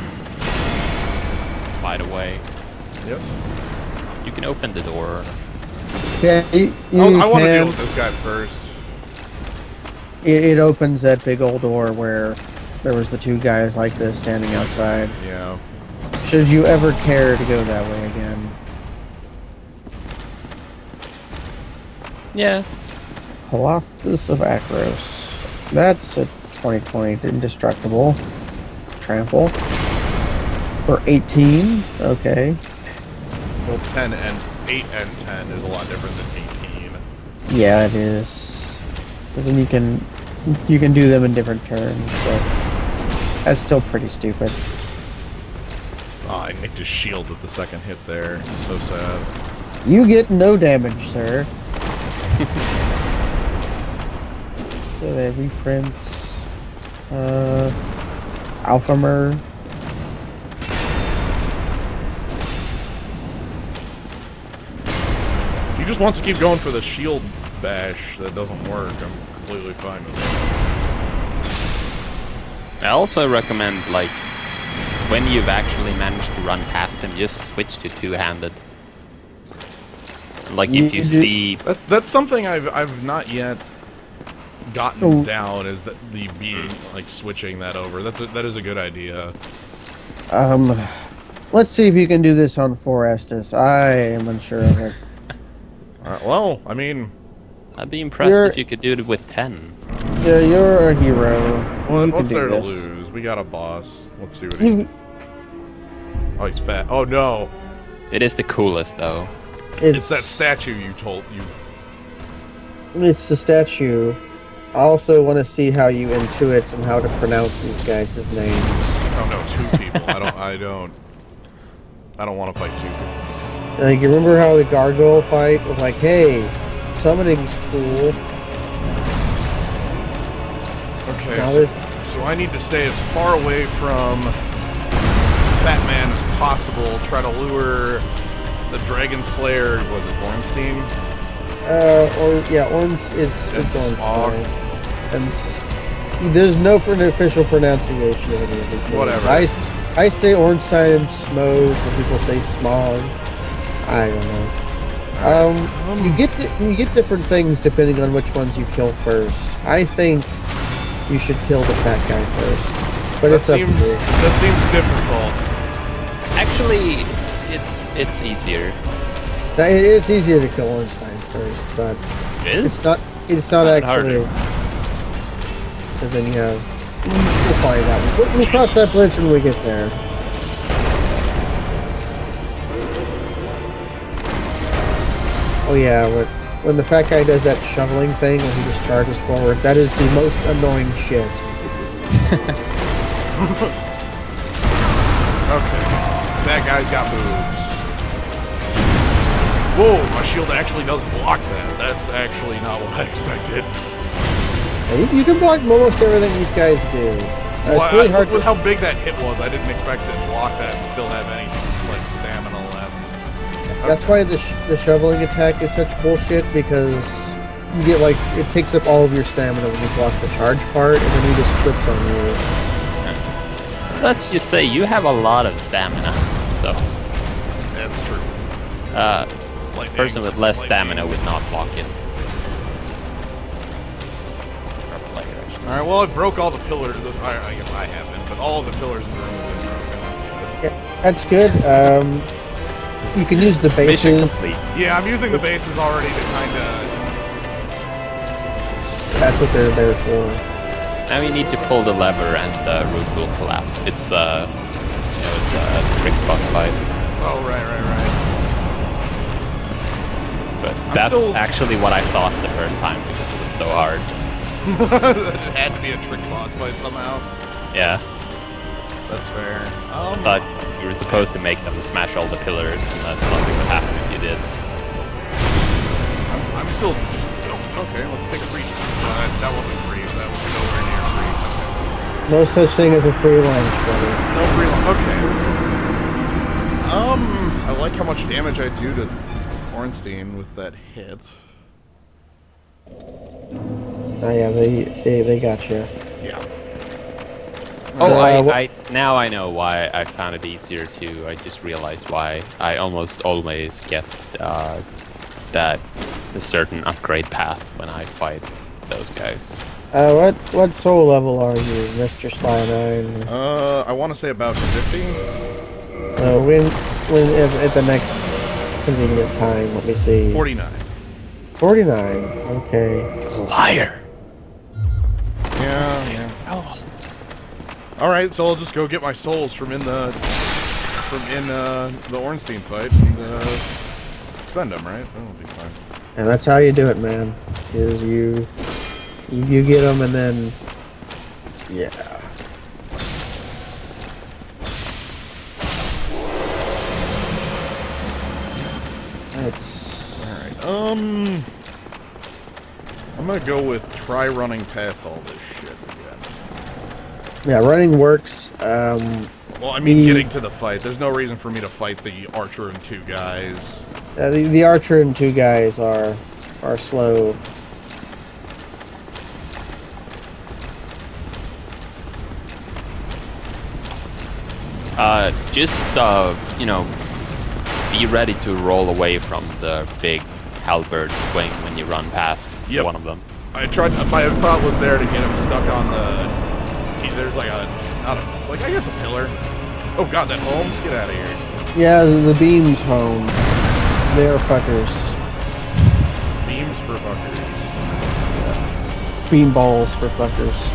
By the way, Yep. you can open the door. Yeah, you I want to deal can. with this guy first. It opens that big old door where there was the two guys like this standing outside. Yeah. Should you ever care to go that way again? Yeah. Colossus of Akros. That's a 2020 indestructible. Trample. For 18. Okay. Well, 10 and 8 and 10 is a lot different than 18. Yeah, it is. Because then you can do them in different turns, but that's still pretty stupid. Oh, I nicked his shield with the second hit there. So sad. You get no damage, sir. So they reprints. Alphamer. If he just wants to keep going for the shield bash that doesn't work, I'm completely fine with it. I also recommend, like, when you've actually managed to run past him, just switch to two-handed. Like, if you see... That's something I've not yet gotten Oh. down, is that the being like switching that over. That is a good idea. Let's see if you can do this on 4 Estus. I am unsure of it. Well, I mean, I'd be impressed You're- if you could do it with 10. Yeah, you're a hero. You can what's do there to this. lose? We got a boss. Let's see what he's. You, Oh, he's fat. Oh no! It is the coolest, though. It's that statue you told you. It's the statue. I also want to see how you intuit and how to pronounce these guys' names. Oh no, 2 people. I don't want to fight 2 people. Like, you remember how the gargoyle fight was like, hey, summoning's cool. Okay. Now So, there's so I need to stay as far away from Fat Man as possible. Try to lure the Dragon Slayer. Was it Ornstein? Orange. It's And Orange. Smog. And there's no official pronunciation of any of these things. Whatever. I say Ornstein and Smo. Some people say Smog. I don't know. You get different things depending on which ones you kill first. I think you should kill the fat guy first, but it's up to you. That seems difficult. Actually, it's easier. It's easier to kill Ornstein first, but It is? it's not Not actually. harder. Because then you have. We'll find out. We'll cross that bridge when we get there. Oh yeah, when the fat guy does that shoveling thing when he just charges forward, that is the most annoying shit. Okay. That guy's got moves. Whoa, my shield actually does block that. That's actually not what I expected. You can block almost everything these guys do. Well, It's really hard with to. how big that hit was, I didn't expect it to block that and still have any like stamina left. That's why the shoveling attack is such bullshit, because you get like it takes up all of your stamina when you block the charge part, and then he just flips on you. Let's just say you have a lot of stamina, so That's true. a Lightning, person with less lightning. stamina would not block it. Or player, I should say. All right. Well, I broke all the pillars. I guess I haven't, but all of the pillars in the room have been broken. That's good. Yeah, that's good. You can use the Mission bases. complete. Yeah, I'm using the bases already to kind of. That's what they're there for. Now you need to pull the lever and the roof will collapse. It's know it's a trick boss fight. Oh, right. But that's actually what I thought the first time because it was so hard. It had to be a trick boss fight somehow. Yeah. That's fair. I thought you were supposed to make them smash all the pillars, and that's something would happen if you did. I'm still... Oh, okay, let's take a free... that wasn't free. That was nowhere near free. No such thing as a free lunch, brother. No free lunch. Okay. I like how much damage I do to Ornstein with that hit. Oh yeah, they got you. Yeah. Now I know why I found it easier too. I just realized why I almost always get a certain upgrade path when I fight those guys. What soul level are you, Mr. Slynine? I want to say about 50. When at the next convenient time, let me see. 49. 49. Okay. Liar. Yeah. Oh. All right, so I'll just go get my souls from in the Ornstein fight and spend them, right? That'll be fine. And that's how you do it, man. Is you get them and then yeah. That's all right. I'm gonna go with try running past all this shit again. Yeah, running works. Well, I mean, getting to the fight. There's no reason for me to fight the archer and 2 guys. The archer and 2 guys are slow. Just be ready to roll away from the big halberd swing when you run past one of them. I tried. My thought was there to get him stuck on the. There's like a, I guess a pillar. Oh god, that Holmes, get out of here. Yeah, the beams home. They're fuckers. Beams for fuckers. Beam balls for fuckers.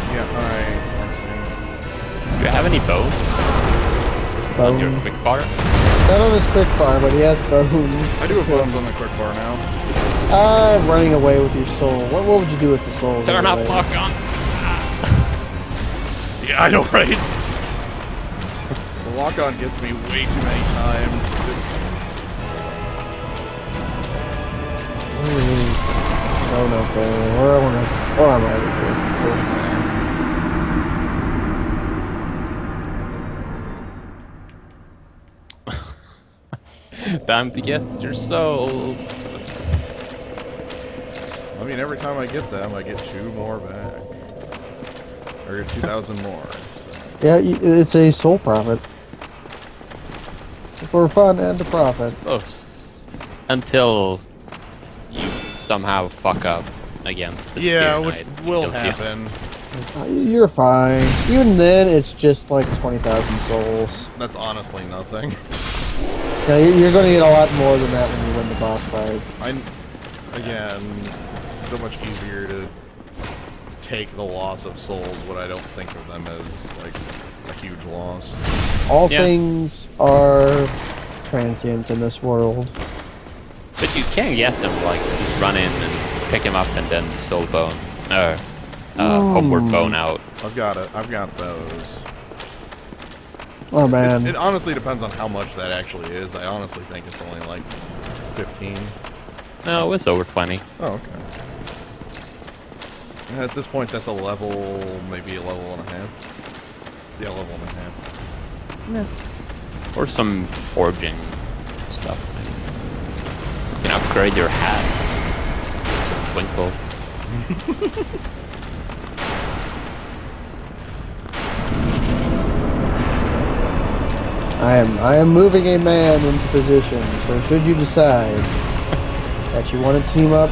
Yeah, alright. Do you have any bones on your quick bar? Not on his quick bar, but he has bones. I do have bones on the quick bar now. Running away with your soul. What would you do with the soul? Turn up, lock on. Yeah, I know, right? The lock-on gets me way too many times. No, where I wanna... Oh, I'm out of here. Time to get your souls. I mean, every time I get them, I get 2 more back. Or 2,000 more. So. Yeah, it's a soul profit. For fun and a profit. Close. Until you somehow fuck up against the Spear which Knight. will Kills happen. You're fine. Even then, it's just like 20,000 souls. That's honestly nothing. Yeah, you're going to get a lot more than that when you win the boss fight. Again, it's so much easier to take the loss of souls when I don't think of them as like a huge loss. All things are transient in this world. But you can get them, like, just run in and pick him up and then soul bone. Homeward bone out. I've got it. I've got those. Oh man. It honestly depends on how much that actually is. I honestly think it's only like 15. No, it was over 20. Oh, okay. And at this point, that's a level, maybe a level and a half. Yeah, level and a half. Yeah. Or some forging stuff. You can upgrade your hat. Get some twinkles. I am moving a man into position, so should you decide that you want to team up,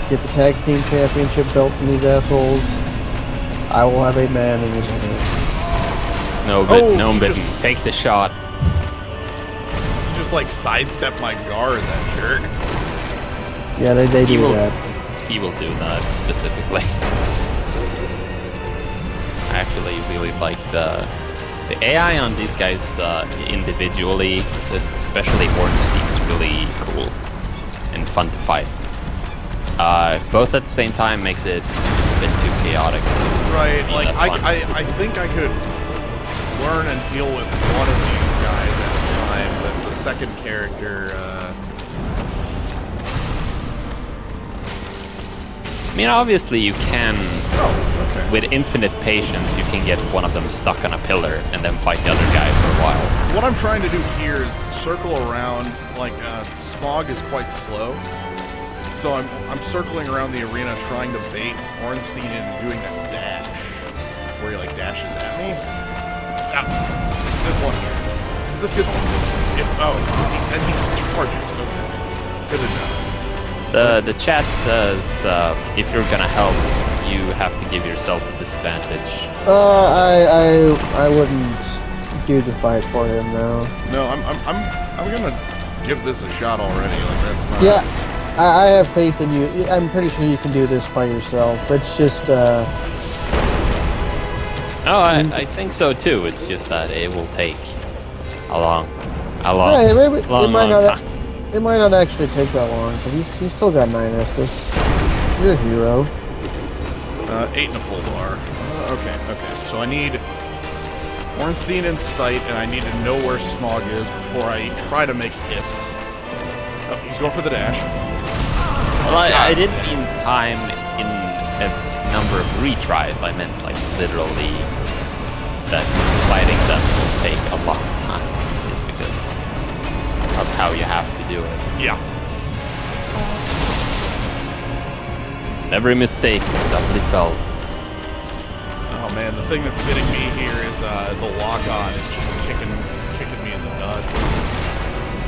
get the tag team championship belt from these assholes, I will have a man in his hand. Gnomebitten, take the shot. You just like sidestep my guard, that jerk. Yeah, they do that. He will do that specifically. actually really like the AI on these guys individually, especially Ornstein, is really cool and fun to fight. Both at the same time makes it just a bit too chaotic. Right, like I think I could learn and deal with one of these guys at a time, but the second character, I mean, obviously you can, okay. with infinite patience, you can get one of them stuck on a pillar and then fight the other guy for a while. What I'm trying to do here is circle around, like, Smog is quite slow. So I'm circling around the arena trying to bait Ornstein into doing that dash, where he like dashes at me. Ah, this one here. This gets see, and he just charges. Okay, good enough. The chat says if you're gonna help, you have to give yourself a disadvantage. I wouldn't do the fight for him now. No, I'm gonna give this a shot already. Like that's not. Yeah. I have faith in you. I'm pretty sure you can do this by yourself. It's just, No, I think so too. It's just that it will take a long time. It might not actually take that long, but he's still got 9 Estus. You're a hero. 8 and a full bar. Okay. So I need Ornstein in sight, and I need to know where Smog is before I try to make hits. Oh, he's going for the dash. Well, I didn't mean time in a number of retries. I meant like literally that fighting them will take a long time because of how you have to do it. Yeah. Every mistake is doubly felt. Oh man, the thing that's getting me here is the lock on. It's just kicking me in the nuts.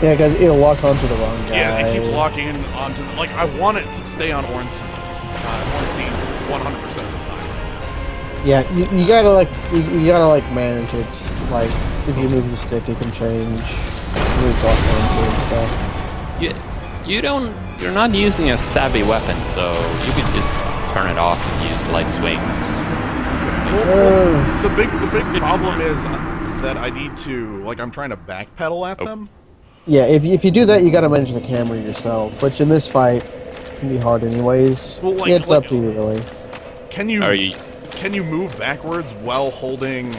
Yeah, because it'll lock onto the wrong guy. Yeah, it keeps locking in onto. Like I want it to stay on Ornstein 100% of the time. Yeah, you gotta like manage it. Like if you move the stick, it can change. Moves off onto and stuff. You're not using a stabby weapon, so you could just turn it off and use light swings. Well, the big problem is that I need to I'm trying to backpedal at them. Yeah, if you do that, you gotta manage the camera yourself, which in this fight can be hard anyways. Well, it's up to you really. Can you can you move backwards while holding,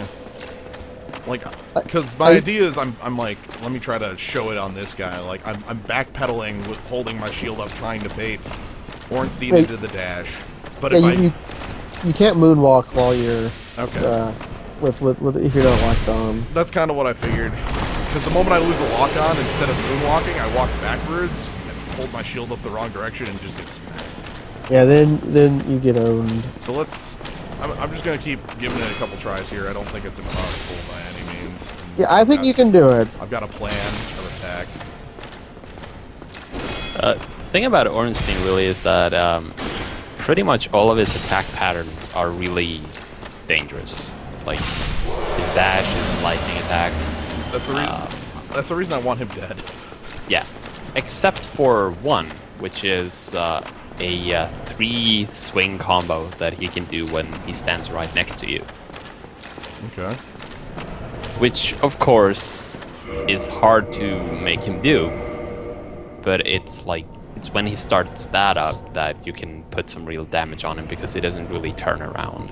like, because my idea is I'm like, let me try to show it on this guy. Like, I'm backpedaling with holding my shield up, trying to bait Ornstein into the dash. But if you can't moonwalk while you're okay. With if you're not locked on. That's kind of what I figured. Because the moment I lose the lock on, instead of moonwalking, I walk backwards and hold my shield up the wrong direction and just get smacked. Yeah, then you get owned. So I'm just gonna keep giving it a couple tries here. I don't think it's impossible by any means. Yeah, I think you can do it. I've got a plan of attack. The thing about Ornstein really is that pretty much all of his attack patterns are really dangerous. Like his dash, his lightning attacks. That's the reason I want him dead. Yeah, except for one, which is a 3 swing combo that he can do when he stands right next to you. Okay. Which, of course, is hard to make him do, but it's when he starts that up that you can put some real damage on him because he doesn't really turn around.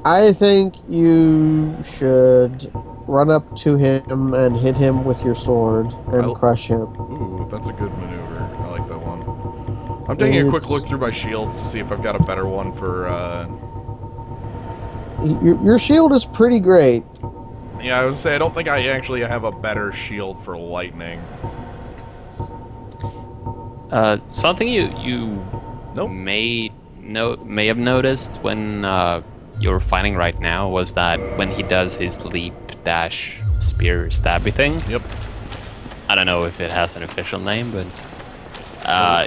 I think you should run up to him and hit him with your sword and crush him. Ooh, that's a good maneuver. I like that one. I'm taking a quick look through my shields to see if I've got a better one for, Your shield is pretty great. Yeah, I would say I don't think I actually have a better shield for lightning. Something you may have noticed when you're fighting right now was that when he does his leap, dash, spear, stabby thing. Yep. I don't know if it has an official name, but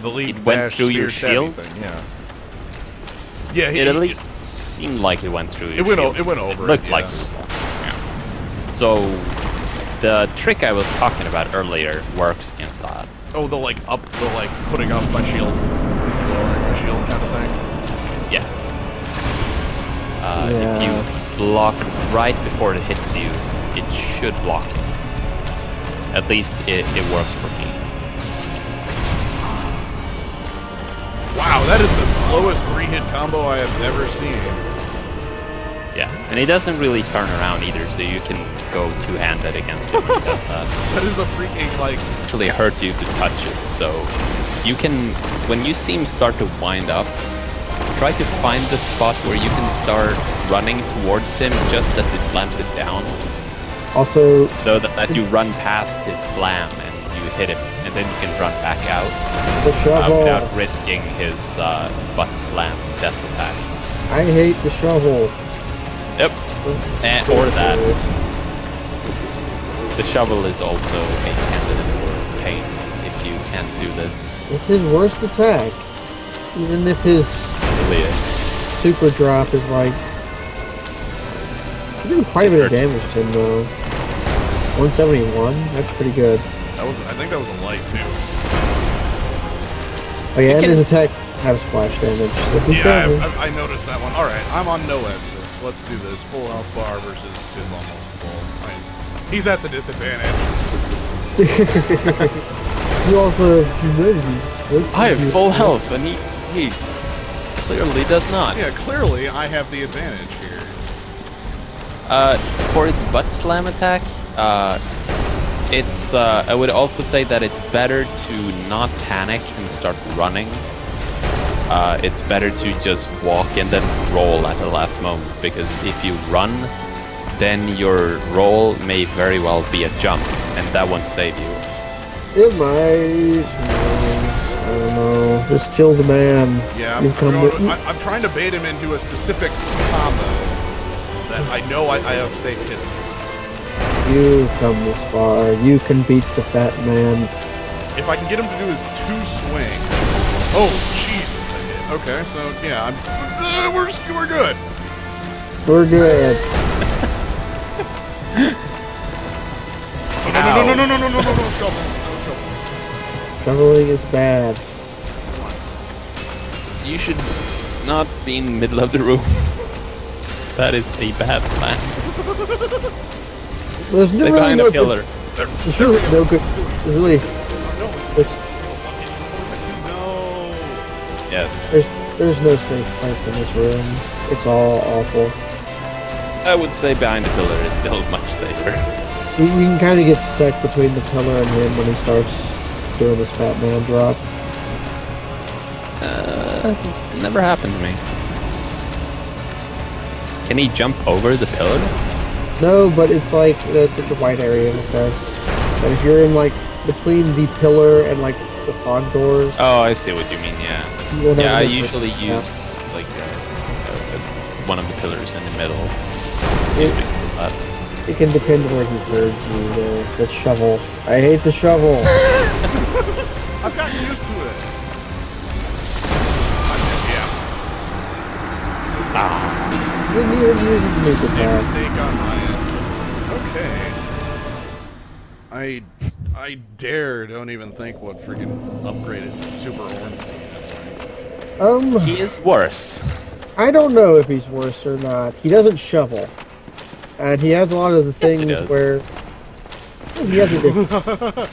the leap, it went dash, through spear, your shield. Thing, yeah. Yeah. It at least seemed like it went through your shield. It went over. It looked like. Yeah. So the trick I was talking about earlier works against that. Oh, putting up my shield, lowering my shield kind of thing. Yeah. block right before it hits you, it should block it. At least it works for me. Wow, that is the slowest 3-hit combo I have ever seen. Yeah, and he doesn't really turn around either, so you can go two-handed against him when he does that. That is a freaking, like... Actually hurt you to touch it, so you can, when you see him start to wind up, try to find the spot where you can start running towards him just as he slams it down. Also, So that you run past his slam and you hit him, and then you can run back out the shovel. without risking his butt slam death attack. I hate the shovel. Yep, or that. The shovel is also a candidate for pain if you can't do this. It's his worst attack. Even if his Really is. super drop is like... You're doing quite a bit of hurts. damage to him though. 171? That's pretty good. I think that was a light, too. Oh yeah, and can- his attacks have splash damage. So be Yeah, careful. I noticed that one. Alright, I'm on no Estus. Let's do this. Full health bar versus his almost full. He's at the disadvantage. You also have humanities. I have full health, and he clearly does not. Yeah, clearly I have the advantage here. For his butt slam attack, it's I would also say that it's better to not panic and start running. It's better to just walk and then roll at the last moment, because if you run, then your roll may very well be a jump, and that won't save you. It might. I don't know. Just kill the man. Yeah, You come with- I'm trying to bait him into a specific combo that I know I have safe hits. You come this far. You can beat the fat man. If I can get him to do his 2 swing. Oh, Jesus, I hit. Okay, so yeah, we're good. We're good. No, shovels. Shoveling is bad. You should not be in the middle of the room. That is a bad plan. There's Stay really behind no a pillar. There's really no good. There's really. No. Yes. There's no safe place in this room. It's all awful. I would say behind the pillar is still much safer. You can kind of get stuck between the pillar and him when he starts doing this fat man drop. Never happened to me. Can he jump over the pillar? No, but it's like there's such a wide area of effects. But if you're in like between the pillar and like the fog doors, Oh, I see what you mean, yeah. you won't Yeah, I have enough- usually yeah. use like one of the pillars in the middle. It, Because of that. it can depend where he birds you. The shovel. I hate the shovel. I've gotten used to it. Yeah. Didn't even use his nuke A attack. mistake on my end. Okay. I dare don't even think what freaking upgraded Super Ornstein is. He is worse. I don't know if he's worse or not. He doesn't shovel, and he has a lot of the Yes, he things does. where he has a different.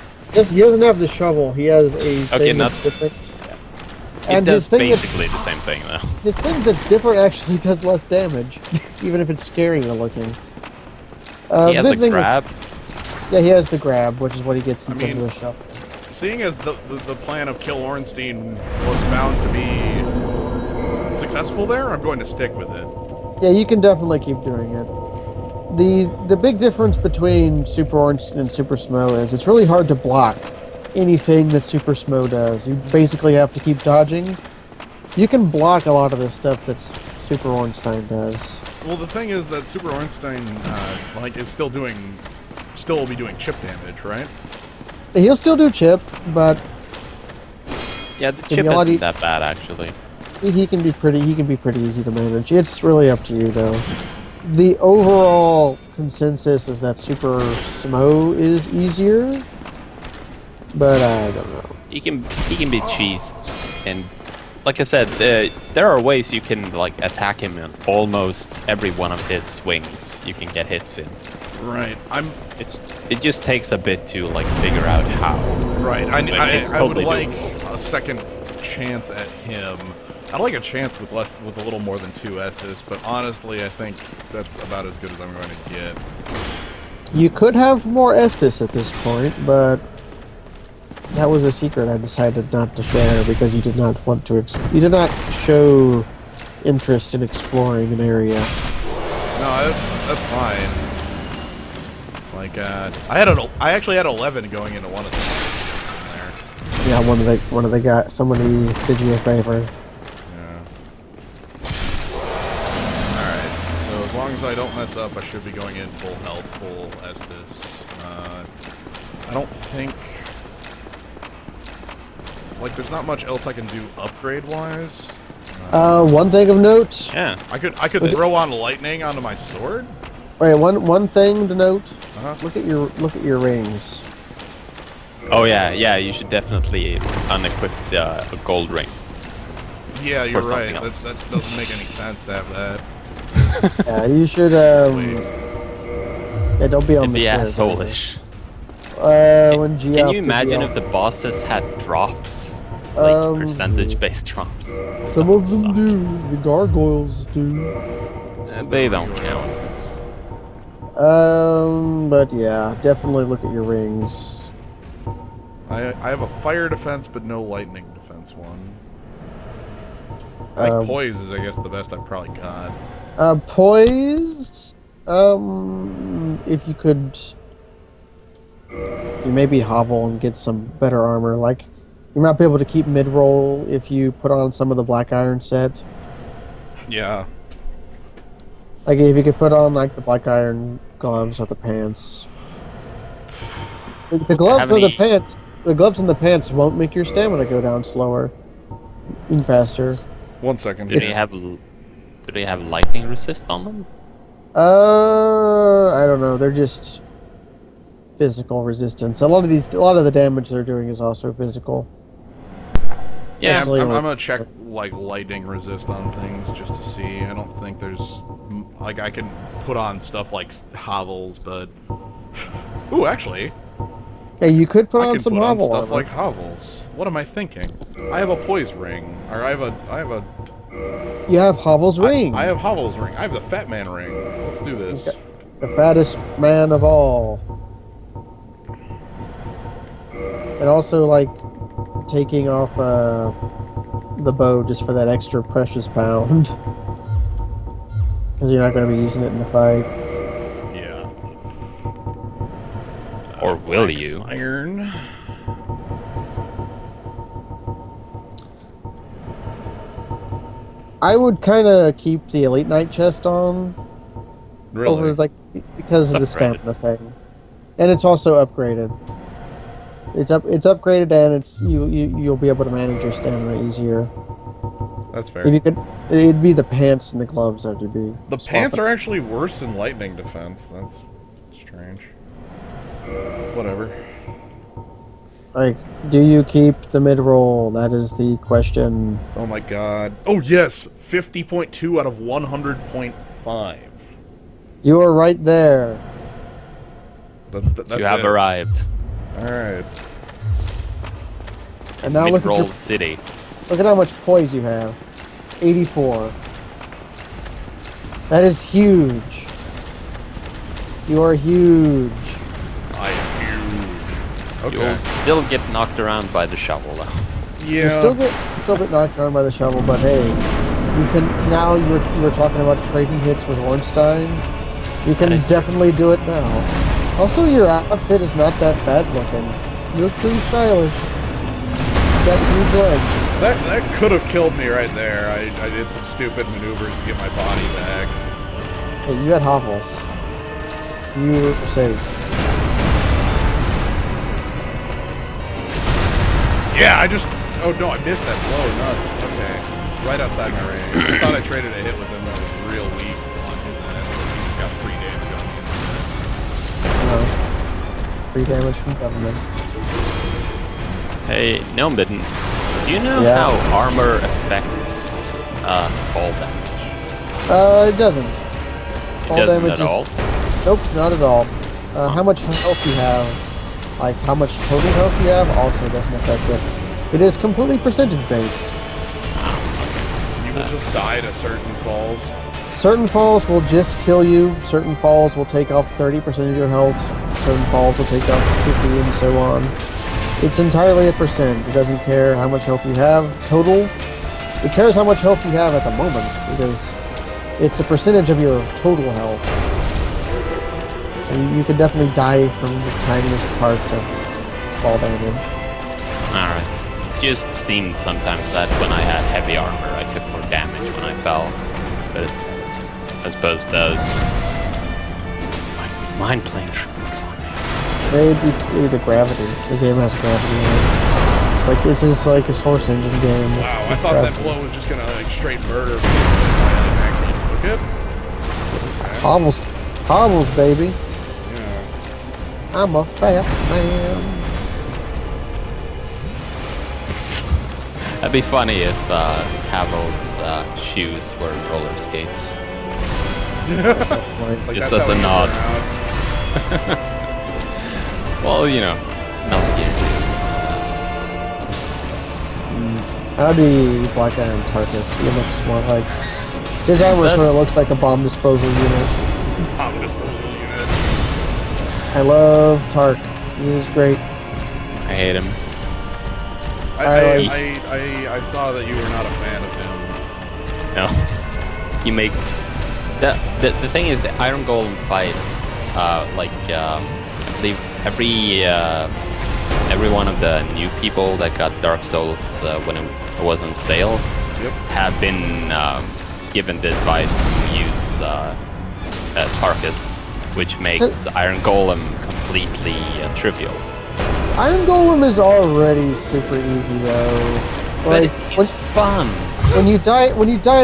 He doesn't have the shovel. He has a thing not- that's different. It And does his thing that's- basically the same thing, though. His thing that's different actually does less damage, even if it's scarier looking. He has the a thing is- grab. yeah, he has the grab, which is what he gets instead mean- of the shovel. Seeing as the plan of Kill Ornstein was found to be successful there, I'm going to stick with it. Yeah, you can definitely keep doing it. The big difference between Super Ornstein and Super Smo is it's really hard to block anything that Super Smo does. You basically have to keep dodging. You can block a lot of the stuff that Super Ornstein does. Well, the thing is that Super Ornstein, is still will be doing chip damage, right? He'll still do chip, but Yeah, the In chip reality- isn't that bad, actually. he can be pretty easy to manage. It's really up to you though. The overall consensus is that Super Smo is easier, but I don't know. He can be cheesed and like I said, there are ways you can like attack him in almost every one of his swings. You can get hits in. Right. It just takes a bit to like figure out how. Right. It's totally I would like doable. a second chance at him. I'd like a chance with a little more than 2 Estus, but honestly, I think that's about as good as I'm going to get. You could have more Estus at this point, but that was a secret I decided not to share because you did not want to. You did not show interest in exploring an area. No, that's fine. My God, I actually had 11 going into one of them. There. Yeah, one of the guys. Somebody did you a favor. Yeah. All right. So as long as I don't mess up, I should be going in full health, full Estus. I don't think. Like, there's not much else I can do upgrade-wise. One thing of note. Yeah. I could throw on lightning onto my sword. Wait, one thing to note. Uh-huh. Look at your rings. Oh yeah. You should definitely unequip a gold ring. Yeah, you're For right. something else. That doesn't make any sense to have that. Yeah, you should. Yeah, don't be on It'd the be stairs. asshole-ish. When GL Can you to imagine GL. if the bosses had drops? Like percentage-based drops? Some That of them suck. do. The gargoyles do. They don't count. But yeah, definitely look at your rings. I have a fire defense, but no lightning defense one. Like poise is, I guess, the best I've probably got. Poise. If you could, you maybe hovel and get some better armor. Like, you might be able to keep mid-roll if you put on some of the black iron set. Yeah. Like, if you could put on like the black iron gloves or the pants. The gloves or the pants. The gloves and the pants won't make your stamina go down slower, and faster. 1 second. Do they have lightning resist on them? I don't know. They're just physical resistance. A lot of the damage they're doing is also physical. Yeah, I'm gonna check like lightning resist on things just to see. I don't think there's like I can put on stuff like hovels, but ooh, actually, Yeah, you could put I on can some put on hovel stuff armor. like hovels. What am I thinking? I have a poise ring, or I have a You have Hovel's ring. I have Hovel's ring. I have the Fat Man ring. Let's do this. The fattest man of all. And also, like, taking off the bow just for that extra precious pound. Because you're not going to be using it in the fight. Yeah. Or will you? Iron. I would kind of keep the Elite Knight chest on. Really? Over, like, because of the It's upgraded. stamina thing. And it's also upgraded. It's upgraded, and you'll be able to manage your stamina easier. That's fair. If you could, it'd be the pants and the gloves that would be. The pants are actually worse than lightning defense. That's strange. Whatever. Like, do you keep the mid roll? That is the question. Oh my god. Oh yes! 50.2 out of 100.5. You are right there. That's You have arrived. Alright. And now look at Mid-roll your, city. look at how much poise you have. 84. That is huge. You are huge. I am huge. You'll Okay. still get knocked around by the shovel, though. You Yeah. still get knocked around by the shovel, but hey, you can now. You were talking about trading hits with Ornstein. You can definitely do it now. Also, your outfit is not that bad looking. You look pretty stylish. You got huge legs. That could have killed me right there. I did some stupid maneuvers to get my body back. Hey, you had hovels. You were safe. Yeah, I just... Oh no, I missed that blow. Nuts. Okay. Right outside my range. I thought I traded a hit with him that was real weak on his end. He just got 3 damage on his end. Free damage from government. Hey, Gnomebitten. Do you know Yeah. how armor affects fall damage? It doesn't. Fall Doesn't damage at is- all? Nope, not at all. How much health you have, like how much total health you have, also doesn't affect it. It is completely percentage based. You will just die to certain falls. Certain falls will just kill you. Certain falls will take off 30% of your health. Certain falls will take off 50 and so on. It's entirely a percent. It doesn't care how much health you have total. It cares how much health you have at the moment because it's a percentage of your total health. So you could definitely die from the tiniest parts of fall damage. Alright. It just seemed sometimes that when I had heavy armor, I took more damage when I fell. But I suppose that was just mind playing tricks on me. Maybe the gravity. The game has gravity in it. It's just like a source engine game. Wow, I With thought that gravity. blow was just gonna like straight murder me. I actually took it. Okay. Hobbles, baby. Yeah. I'm a fat man. That'd be funny if Havel's shoes were roller skates. Like, Like, Just that's as a how nod. he turned out. Well, you know, not guaranteed. That'd be Black Iron Tarkus. He looks more like his armor sort That's- of looks like a bomb disposal unit. Bomb disposal unit. I love Tark. He is great. I hate him. I saw that you were not a fan of him. No. He makes the thing is the Iron Golem fight I believe every one of the new people that got Dark Souls when it was on sale Yep. have been given the advice to use Tarkus, which makes Iron Golem completely trivial. Iron Golem is already super easy though. But Like it's fun. when you die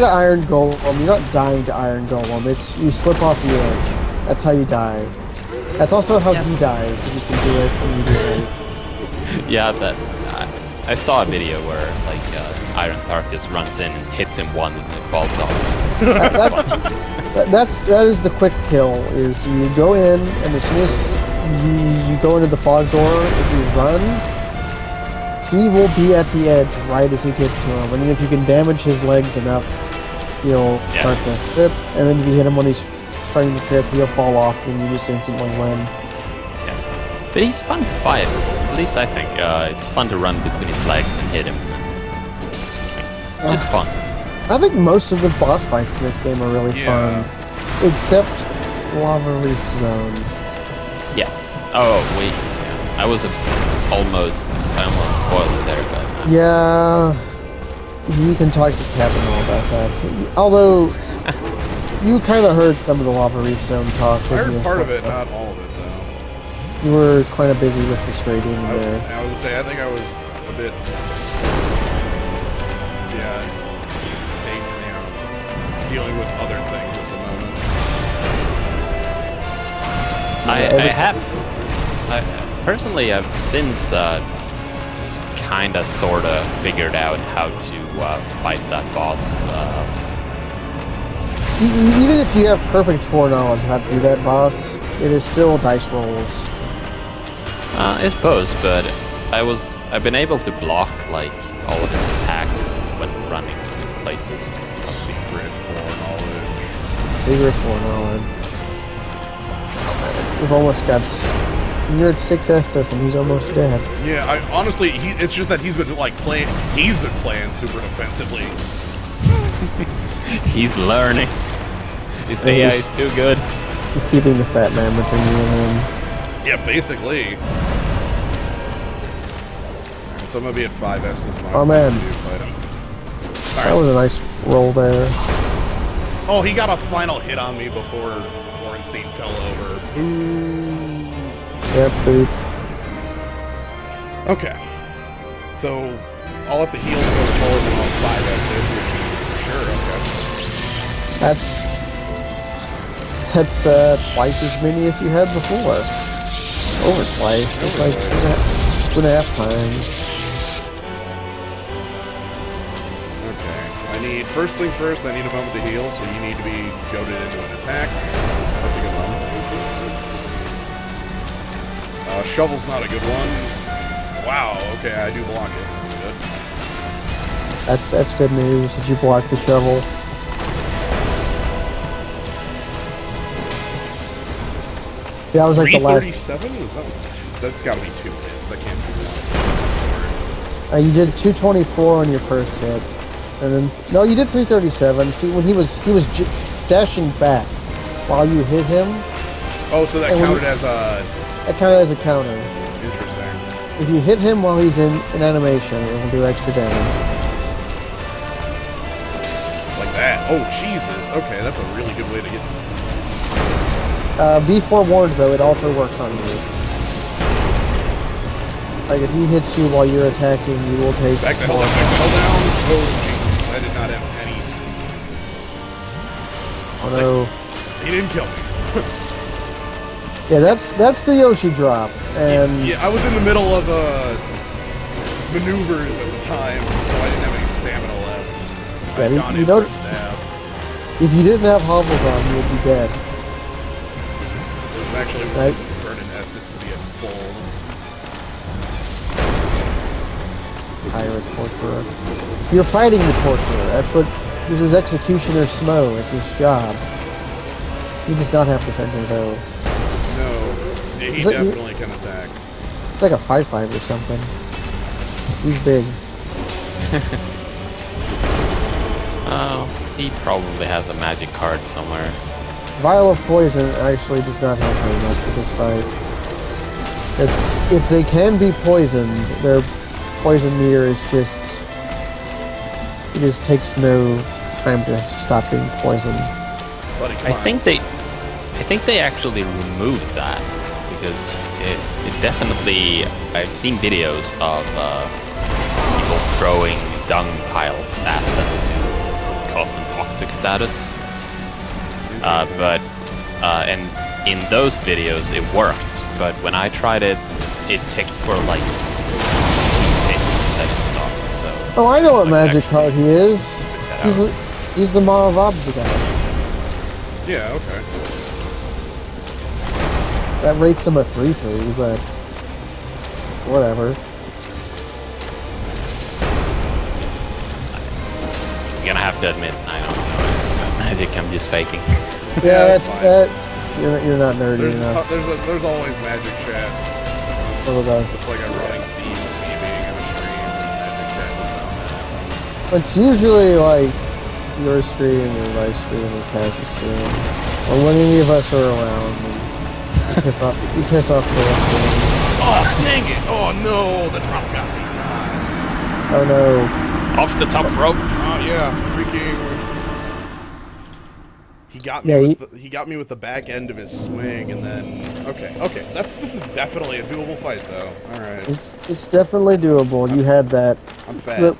to Iron Golem, you're not dying to Iron Golem. It's you slip off the edge. That's how you die. That's also how he dies. If you can do it immediately. Yeah, that I saw a video where like Iron Tarkus runs in and hits him once and it falls off. That is the quick kill. Is you go in and as soon as you go into the fog door, if you run, he will be at the edge right as you get to him. And if you can damage his legs enough, you'll start to trip. And then if you hit him when he's starting to trip, he'll fall off and you just instantly win. Yeah. But he's fun to fight. At least I think it's fun to run between his legs and hit him. Just fun. I think most of the boss fights in this game are really Yeah. fun, except Lava Reef Zone. Yes. Oh wait. Yeah. I almost spoiled it there, but Yeah, you can talk to Kabanaw about that. Although, you kind of heard some of the Lava Reef Zone talk. I didn't heard you? part of it, not all of it though. You were kind of busy with the straight in I was there. gonna say I think I was a bit dealing with other things at the moment. Personally, I've since kind of sort of figured out how to fight that boss. Even if you have perfect foreknowledge how to do that boss, it is still dice rolls. I suppose, but I've been able to block like all of its attacks when running in places and stuff. Secret foreknowledge. Secret foreknowledge. We've almost got. You're at 6 Estus and he's almost dead. Yeah, honestly, it's just that he's been playing super defensively. He's learning. His AI is too good. He's keeping the fat man between you and him. Yeah, basically. Alright, so I'm gonna be at 5 Estus mark. Oh, man. That was a nice roll there. Oh, he got a final hit on me before Ornstein fell over. Ooh. Yep, dude. Okay. So, I'll have to heal and go forward when I'm 5 Estus. Sure, okay. That's twice as many as you had before. Over twice. It's like 2.5 times. need, first things first, I need a moment to heal, so you need to be goaded into an attack. That's a good one. Shovel's not a good one. Wow, okay, I do block it. That's good. That's good news. Did you block the shovel? Yeah, I was like the last. 337? That's got to be 2 hits. That can't be that. You did 224 on your first hit, and then no, you did 337. See, when he was dashing back while you hit him. Oh, so that counted as a. That counted as a counter. Interesting. If you hit him while he's in an animation, it will do extra damage. Like that. Oh, Jesus. Okay, that's a really good way to get. Be forewarned, though, it also works on you. Like, if he hits you while you're attacking, you will take back the hell down, back the hell down. Oh, Jesus. I did not have any. Oh, no. He didn't kill me. Yeah, that's the Yoshi drop, and... Yeah, I was in the middle of, maneuvers at the time, so I didn't have any stamina left. Yeah, you know, if you didn't have hovels on, you would be dead. Actually, right. Burning Estus to be at full. Pirate Torturer. You're fighting the Torturer. That's what... This is Executioner Smo. It's his job. He does not have Defender, though. No. Yeah, he definitely can attack. It's like a 5/5 or something. He's big. Oh, he probably has a magic card somewhere. Vial of Poison actually does not help very much with this fight. If they can be poisoned, their poison meter is just... It just takes no time to stop being poisoned. I think they actually removed that because it definitely. I've seen videos of people throwing dung piles at them to cause them toxic status. And in those videos it worked, but when I tried it, it ticked for like hits and then it stopped. So. Oh, I know what magic card he is. He's the Maw of Obs guy. Yeah, okay. That rates him a 3/3, but whatever. I'm gonna have to admit, I don't know magic. I'm just faking. Yeah, you're not nerdy enough. There's always magic chat. So does. It's like a running theme of me being in a stream and magic chat is about that. It's usually like your stream or my stream or Kaz's stream, or when any of us are around. You piss off the rest of them. Oh, dang it! Oh no, the drop got me. Oh no. Off the top rope. Oh yeah, freaking. He got me. He got me with the back end of his swing, and then okay. This is definitely a doable fight, though. All right. It's definitely doable. You had that. I'm fat.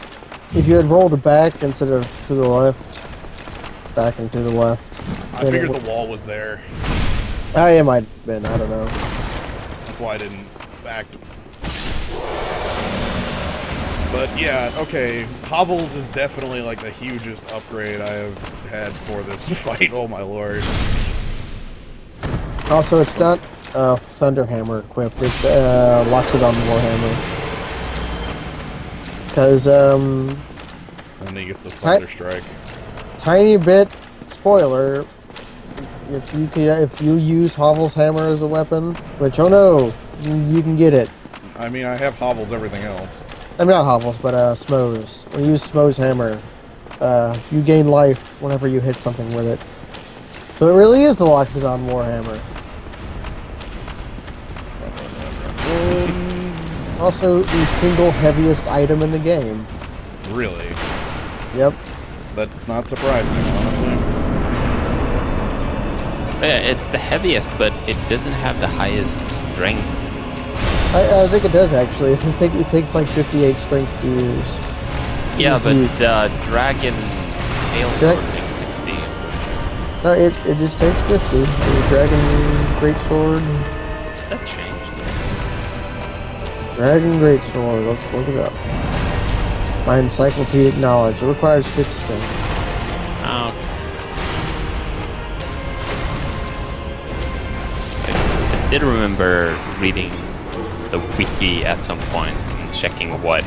If you had rolled back instead of to the left, back and to the left. I figured the wall was there. It might have been. I don't know. That's why I didn't back. But yeah, okay. Hovels is definitely like the hugest upgrade I have had for this fight. Oh my lord. Also, it's not Thunderhammer equipped. It's Loxodon Warhammer. Because and then he gets the Thunder Strike. Tiny bit spoiler. If you use Hovel's hammer as a weapon, which oh no, you can get it. I mean, I have Hovels everything else. I mean, not Hovels, but Smo's. When you use Smo's hammer, you gain life whenever you hit something with it. So it really is the Loxodon Warhammer. It's also the single heaviest item in the game. Really? Yep. That's not surprising, honestly. Yeah, it's the heaviest, but it doesn't have the highest strength. I think it does actually. I think it takes like 58 strength to use. Yeah, but the dragon tail sword takes 60. No, it just takes 50. The dragon greatsword. That changed. Dragon greatsword. Let's look it up. My encyclopedic knowledge. It requires 50 strength. Oh. I did remember reading the wiki at some point and checking what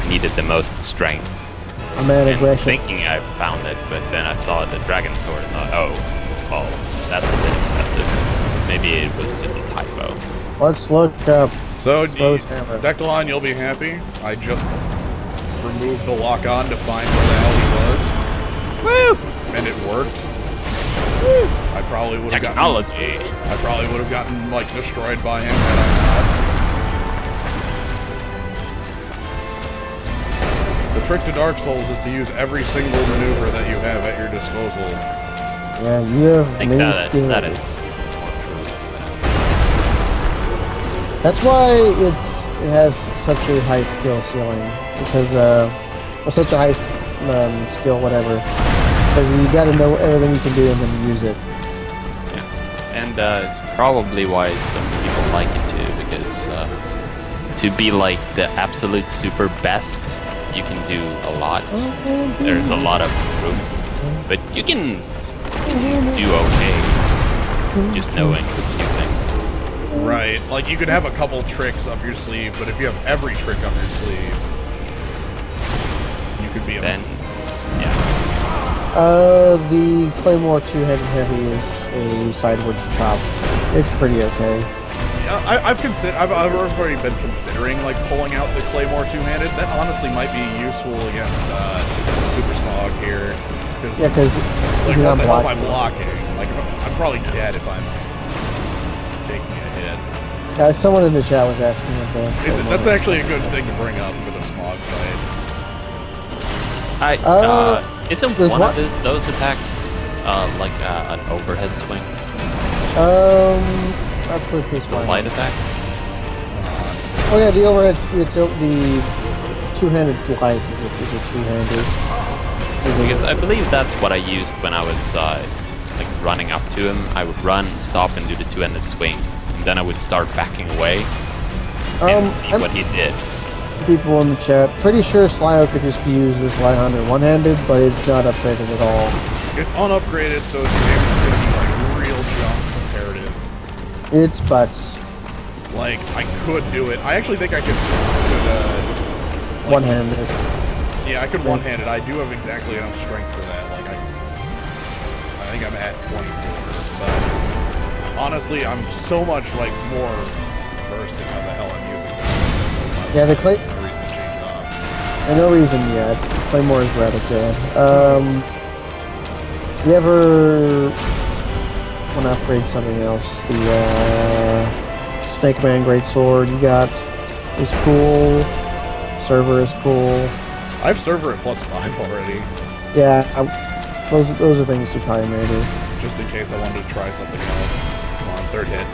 needed the most strength. I'm at And aggression. thinking I found it, but then I saw the dragon sword and thought, oh, that's a bit excessive. Maybe it was just a typo. Let's look up. So, Slow's hammer. Dectilon, you'll be happy. I just removed the lock-on to find where the hell he was. Woo! And it worked. I probably would have Technology. gotten like destroyed by him had I not. The trick to Dark Souls is to use every single maneuver that you have at your disposal. Yeah, you have I think many that skills. that is more true. That's why it has such a high skill ceiling, because or such a high skill whatever. Because you got to know everything you can do and then use it. And it's probably why some people like it too, because to be like the absolute super best, you can do a lot. There's a lot of room, but you can do okay just knowing a few things. Right, like you could have a couple tricks up your sleeve, but if you have every trick up your sleeve, you could be a Then, yeah. The Claymore 2-handed heavy is a sideways chop. It's pretty okay. Yeah, I've already been considering like pulling out the Claymore two-handed. That honestly might be useful against Super Smog here. Yeah, because like you're what not the hell am I blocking. blocking? Like I'm probably dead if I'm taking a hit. Someone in the chat was asking if That's actually a good thing to bring up for the Smog fight. Isn't there's one one- of those attacks like an overhead swing? That's with this The one. light attack? Oh yeah, the overhead. It's the two-handed light is a two-handed. Because I believe that's what I used when I was like running up to him. I would run, stop, and do the two-handed swing. And then I would start backing away and see what he did. People in the chat, pretty sure Slyo could just use this Light Hunter one-handed, but it's not upgraded at all. It's unupgraded, so it's going to be like real junk comparative. It's butts. Like I could do it. I actually think I could like, One-handed. Yeah, I could one-hand it. I do have exactly enough strength for that. Like I think I'm at 24. But honestly, I'm so much like more versed in how the hell I'm using it. Yeah, the No reason to change it off. And no reason yet. Claymore is rather good. You ever want to upgrade something else? The Snake Man Greatsword you got is cool. Server is cool. I have server at +5 already, Yeah, those are things to try maybe. just in case I wanted to try something else. Come on, third hit.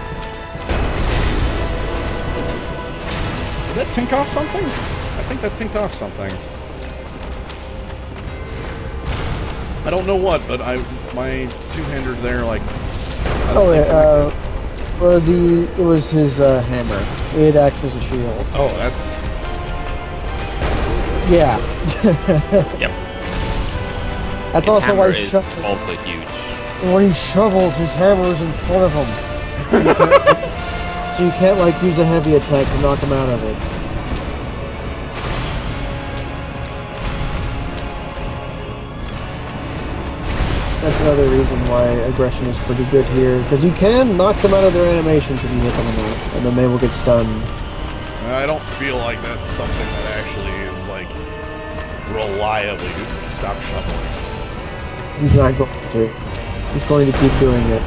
Did that tink off something? I think that tinked off something. I don't know what, but my two-hander there, like... Oh yeah, well it was his hammer. It acts as a shield. Oh, that's... Yeah. Yep. That's His also hammer why is also huge. when he shovels, his hammer is in front of him. So you can't like use a heavy attack to knock him out of it. That's another reason why aggression is pretty good here, because you can knock them out of their animations if you hit them enough, and then they will get stunned. I don't feel like that's something that actually is, like, reliably stop shoveling. He's not going to. He's going to keep doing it.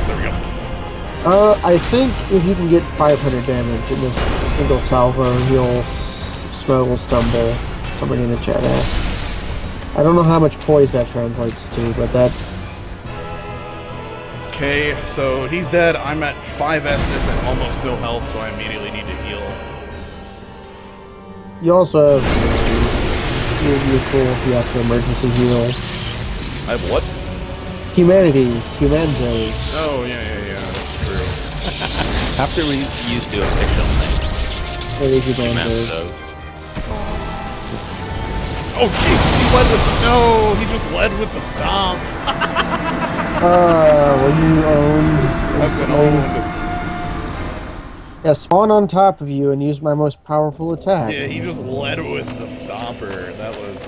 There we go. I think if you can get 500 damage in this single salvo, he'll smuggle stumble. Somebody in the chat asked. I don't know how much poise that translates to, but that... Okay, so he's dead. I'm at 5 Estus and almost no health, so I immediately need to heal. You also have... It would be cool if you have to emergency heal. I have what? Humanity. Oh, yeah, that's true. After we used to official names, It is we meant humanity. those. Oh, jeez, he led with... No, he just led with the stomp. Were you owned? I've been instantly? owned. Yeah, spawn on top of you and use my most powerful attack. Yeah, he just led with the stomper. That was,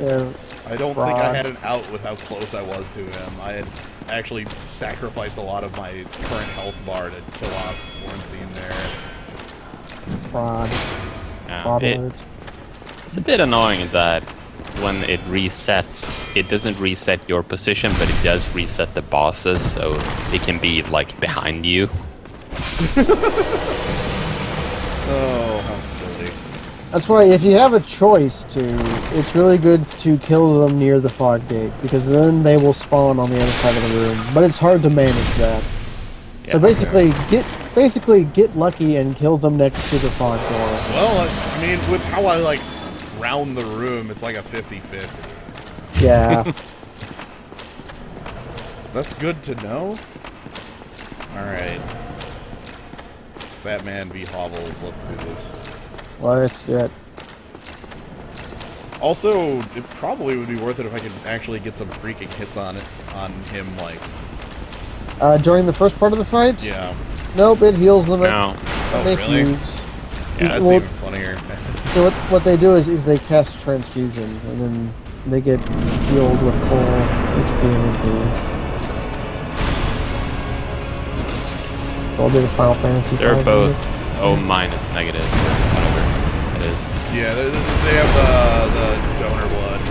Yeah, I don't think I fraud. had an out with how close I was to him. I had actually sacrificed a lot of my current health bar to kill off Ornstein there. Fraud. Yeah, Fraud alert. it's a bit annoying that when it resets, it doesn't reset your position, but it does reset the bosses, so it can be like behind you. Oh, how silly. That's why if you have a choice to, it's really good to kill them near the fog gate, because then they will spawn on the other side of the room. But it's hard to manage that. So basically, get lucky and kill them next to the fog door. Well, I mean, with how I, like, round the room, it's like a 50-50. Yeah. That's good to know. Alright. Batman v. Hovels, let's do this. Well, that's it. Also, it probably would be worth it if I could actually get some freaking hits on him, like... During the first part of the fight? Yeah. Nope, it heals them No. Oh, they really? fuse. Yeah, that's Well, even funnier. So what they do is they cast transfusion, and then they get healed with full HP and MP. So I'll do the Final Fantasy. They're 5 both here. O minus negative, or whatever it is. Yeah, they have the donor blood.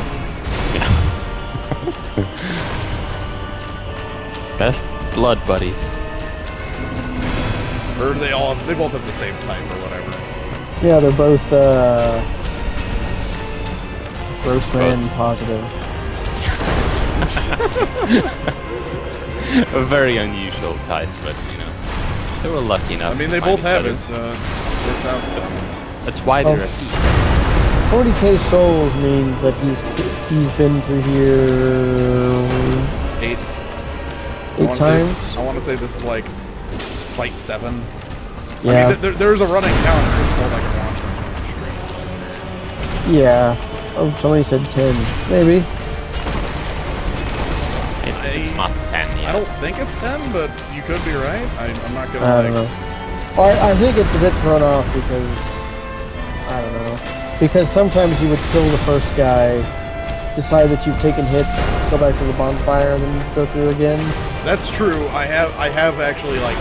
Best blood buddies. Or they both have the same type or whatever. Yeah, they're both Grossman positive. A very unusual type, but you know, they were lucky enough. I mean, they to find both each have other. it, so it works out for them. That's why they're a team. 40k souls means that he's been through here 8 8 times. I want to say this is like fight 7. Yeah. I mean, there's a running calendar. It's called like a stream. Yeah. Oh, somebody said 10. Maybe. It's not 10 yet. I don't think it's 10, but you could be right. I'm not gonna. I don't know. Or I think it's a bit thrown off because I don't know. Because sometimes you would kill the first guy, decide that you've taken hits, go back to the bonfire, and then go through again. That's true. I have actually like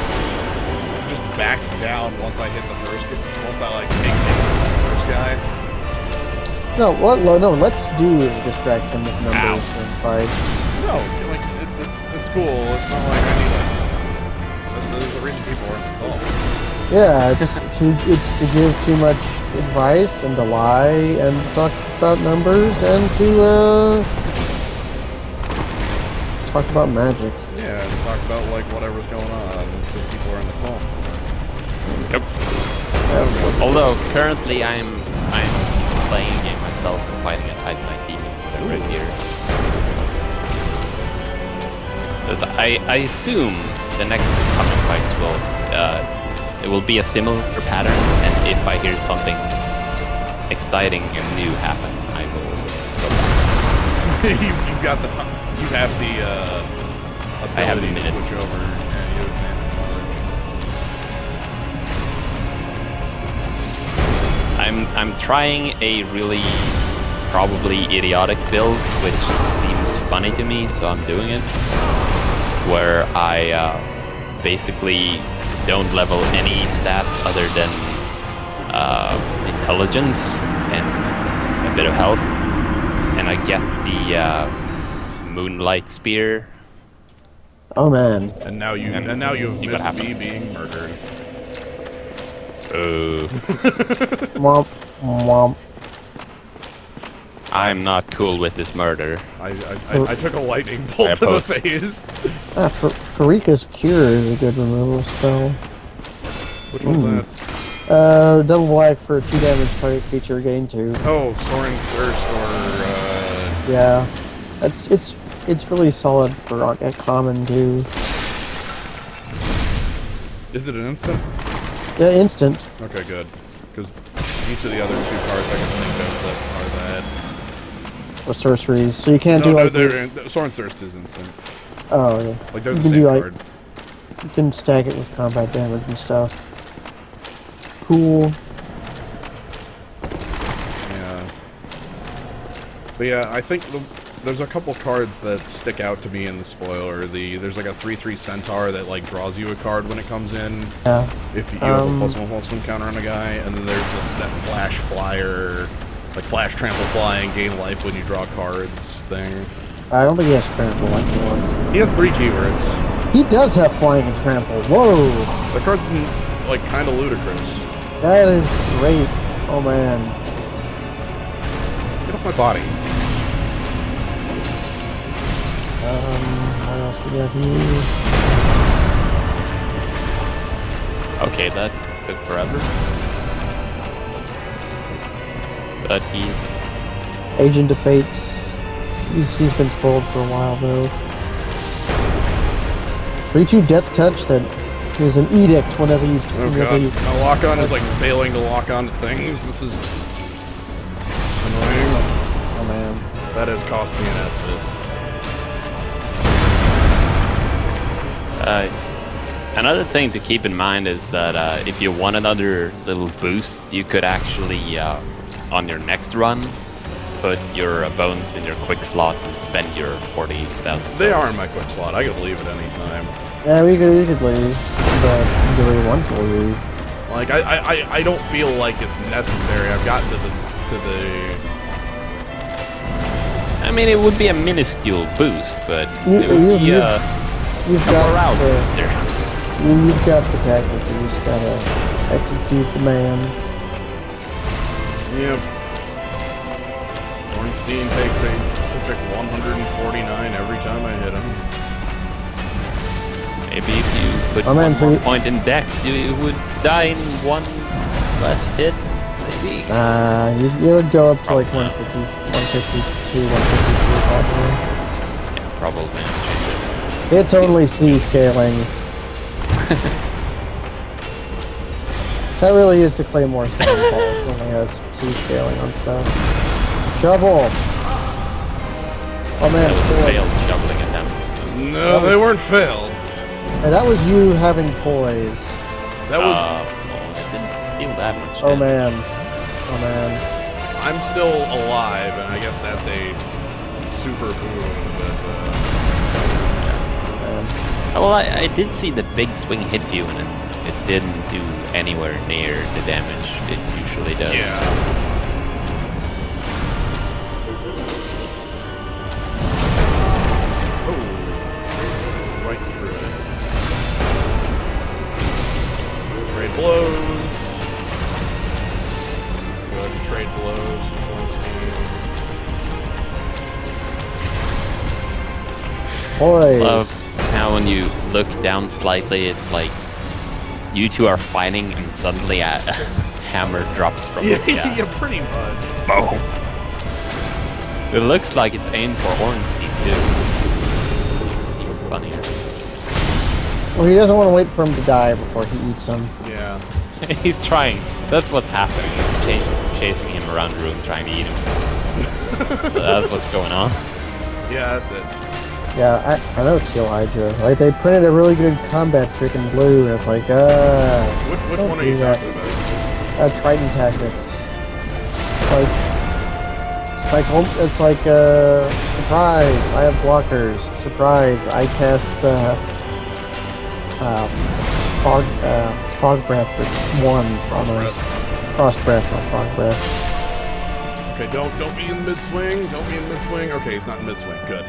just backed down once I hit the first. Once I like take hits with the first guy. No, let's do distract him with numbers and fights. No, like it's cool. It's not like I need it. There's a reason people are cool. Yeah, it's to give too much advice and to lie and talk about numbers and to talk about magic. Yeah, and talk about like whatever's going on if people are in the call. Yep. Although currently I'm playing a game myself and fighting a Titanite demon with a rapier. Because I assume the next coming fights it will be a similar pattern, and if I hear something exciting and new happen, I will go back. You've got the time. You have the I have ability to minutes. switch over, and you have advanced knowledge. I'm trying a really probably idiotic build, which seems funny to me, so I'm doing it. Where I basically don't level any stats other than intelligence and a bit of health, and I get the moonlight spear. Oh man. And now you have see what missed me happens. being murdered. Womp womp. I'm not cool with this murder. I took a lightning bolt to the face. Farika's Cure is a good removal spell. Which one's that? Double black for 2 damage target creature, gain 2. Oh, Soaring Thirst or Yeah, it's really solid for a common too. is it an instant? Yeah, instant. Okay, good. Because each of the other 2 cards I can think of that are that. Or sorceries. So you can't No, do no, like... Soren Thirst is instant. Oh, yeah. Like, they're You the can same do, like, card. You can stack it with combat damage and stuff. Cool. Yeah. But yeah, I think there's a couple cards that stick out to me in the spoiler. There's like a 3/3 Centaur that like draws you a card when it comes in. Yeah. If you have a +1/+1 counter on a guy, and then there's that flash flyer, like flash trample fly and gain life when you draw cards thing. I don't think he has trample anymore. He has 3 keywords. He does have flying and trample. Whoa! The card's like kind of ludicrous. That is great. Oh man. Get off my body. What else we got here? Okay, that took forever. But he's... Agent of Fates. He's been spoiled for a while though. 3/2 Death Touch that is an edict whenever you... Oh god, my lock-on is like failing to lock on to things. This is annoying. Oh man. That has cost me an Estus. Another thing to keep in mind is that if you want another little boost, you could actually, on your next run, put your bones in your quick slot and spend your 40,000 They are in my quick slot. I could leave at any time. Yeah, we could leave. But do we want to leave? Like I don't feel like it's necessary. I've gotten to the. I mean, it would be a minuscule boost, but it would be you've a got morale the, booster. You've got the tactic. You just gotta execute the man. Yep. Ornstein takes a specific 149 every time I hit him. Maybe if you put Oh, man, one more point in Dex, you would die in one less hit, maybe. You would go up to like Probably. 152, 153 probably. Yeah, probably. It's only C scaling. That really is the Claymore's downfall. It only has C scaling on stuff. Shovel! Oh man, That was boy. failed shoveling attempts. No, they weren't failed. Hey, that was you having poise. That was. Well, it didn't deal that much Oh damage. man. Oh man. I'm still alive, and I guess that's a super boon. But Man. Well, I did see the big swing hit you, and it didn't do anywhere near the damage it usually does. yeah. Oh, right through it. Trade blows. Good trade blows. Poise. Love how when you look down slightly, it's like you two are fighting, and suddenly a hammer drops from the sky. Yeah, pretty much. Boom. It looks like it's aimed for Ornstein too. Even funnier. Well, he doesn't want to wait for him to die before he eats him. Yeah. He's trying. That's what's happening. He's chasing him around the room, trying to eat him. That's what's going on. Yeah, that's it. Yeah, I know Steel Hydra. Like, they printed a really good combat trick in blue, and it's like, Which don't one are do you that. talking about? Triton Tactics. It's like, surprise, I have blockers. Surprise, I cast, Fog Breath for 1 from Frost Breath, not Fog Breath. Okay, don't be in mid-swing. Don't be in mid-swing. Okay, he's not in mid-swing. Good.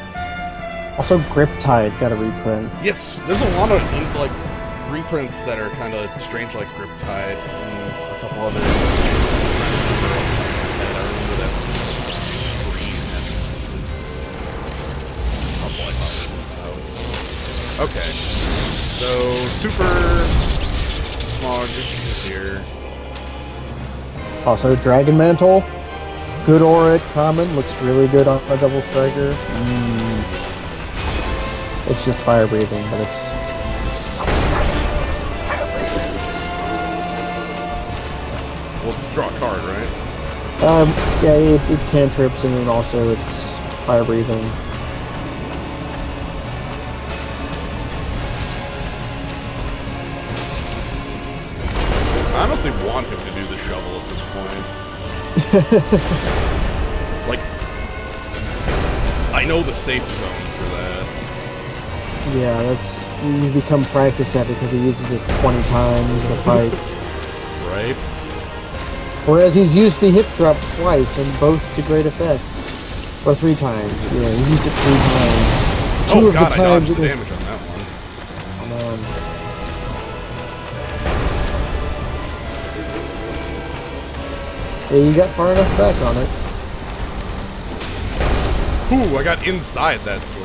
Also, Grip Tide got a reprint. Yes, there's a lot of like reprints that are kind of strange, like Grip Tide and a couple others. And I remember that green and okay, so Super Smog is here. Also, Dragon Mantle. Good aura at common. Looks really good on a double striker. It's just fire breathing, but it's double striking. Fire breathing. Well, draw a card, right? Yeah, it cantrips and then also it's fire breathing. I honestly want him to do the shovel at this point. Like, I know the safe zone for that. Yeah, that's you become practiced at it because he uses it 20 times in a fight. Right? Whereas he's used the hip drop twice and both to great effect. Or 3 times. Yeah, he's used it 3 times. Two Oh of god, the I times dodged the it damage on that one. Yeah, you got far enough back on it. Ooh, I got inside that swing.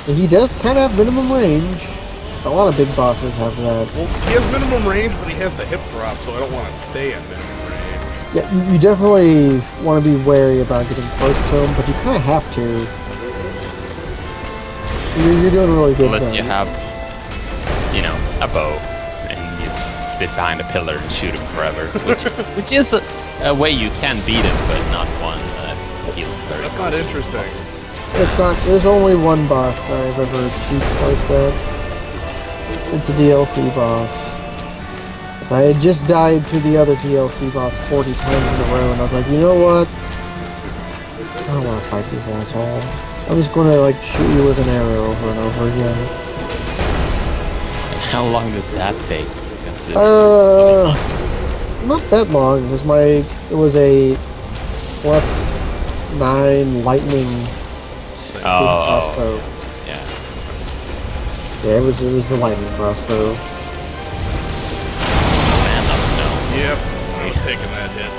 And he does kind of have minimum range. A lot of big bosses have that. Well, he has minimum range, but he has the hip drop, so I don't want to stay at minimum range. Yeah, you definitely want to be wary about getting close to him, but you kind of have to. You're doing really good. Unless then. you have, you know, a bow and you just sit behind a pillar and shoot him forever, which is a way you can beat him, but not one that feels very. That's good. not interesting. It's not. There's only one boss I've ever beat like that. It's a DLC boss. So I had just died to the other DLC boss 40 times in a row, and I was like, you know what? I don't want to fight these assholes. I'm just going to like shoot you with an arrow over and over again. How long did that take? Not that long. It was a +9 lightning. Crossbow. Yeah. Yeah, it was the lightning crossbow. Man, no. Yep, I was taking that hit.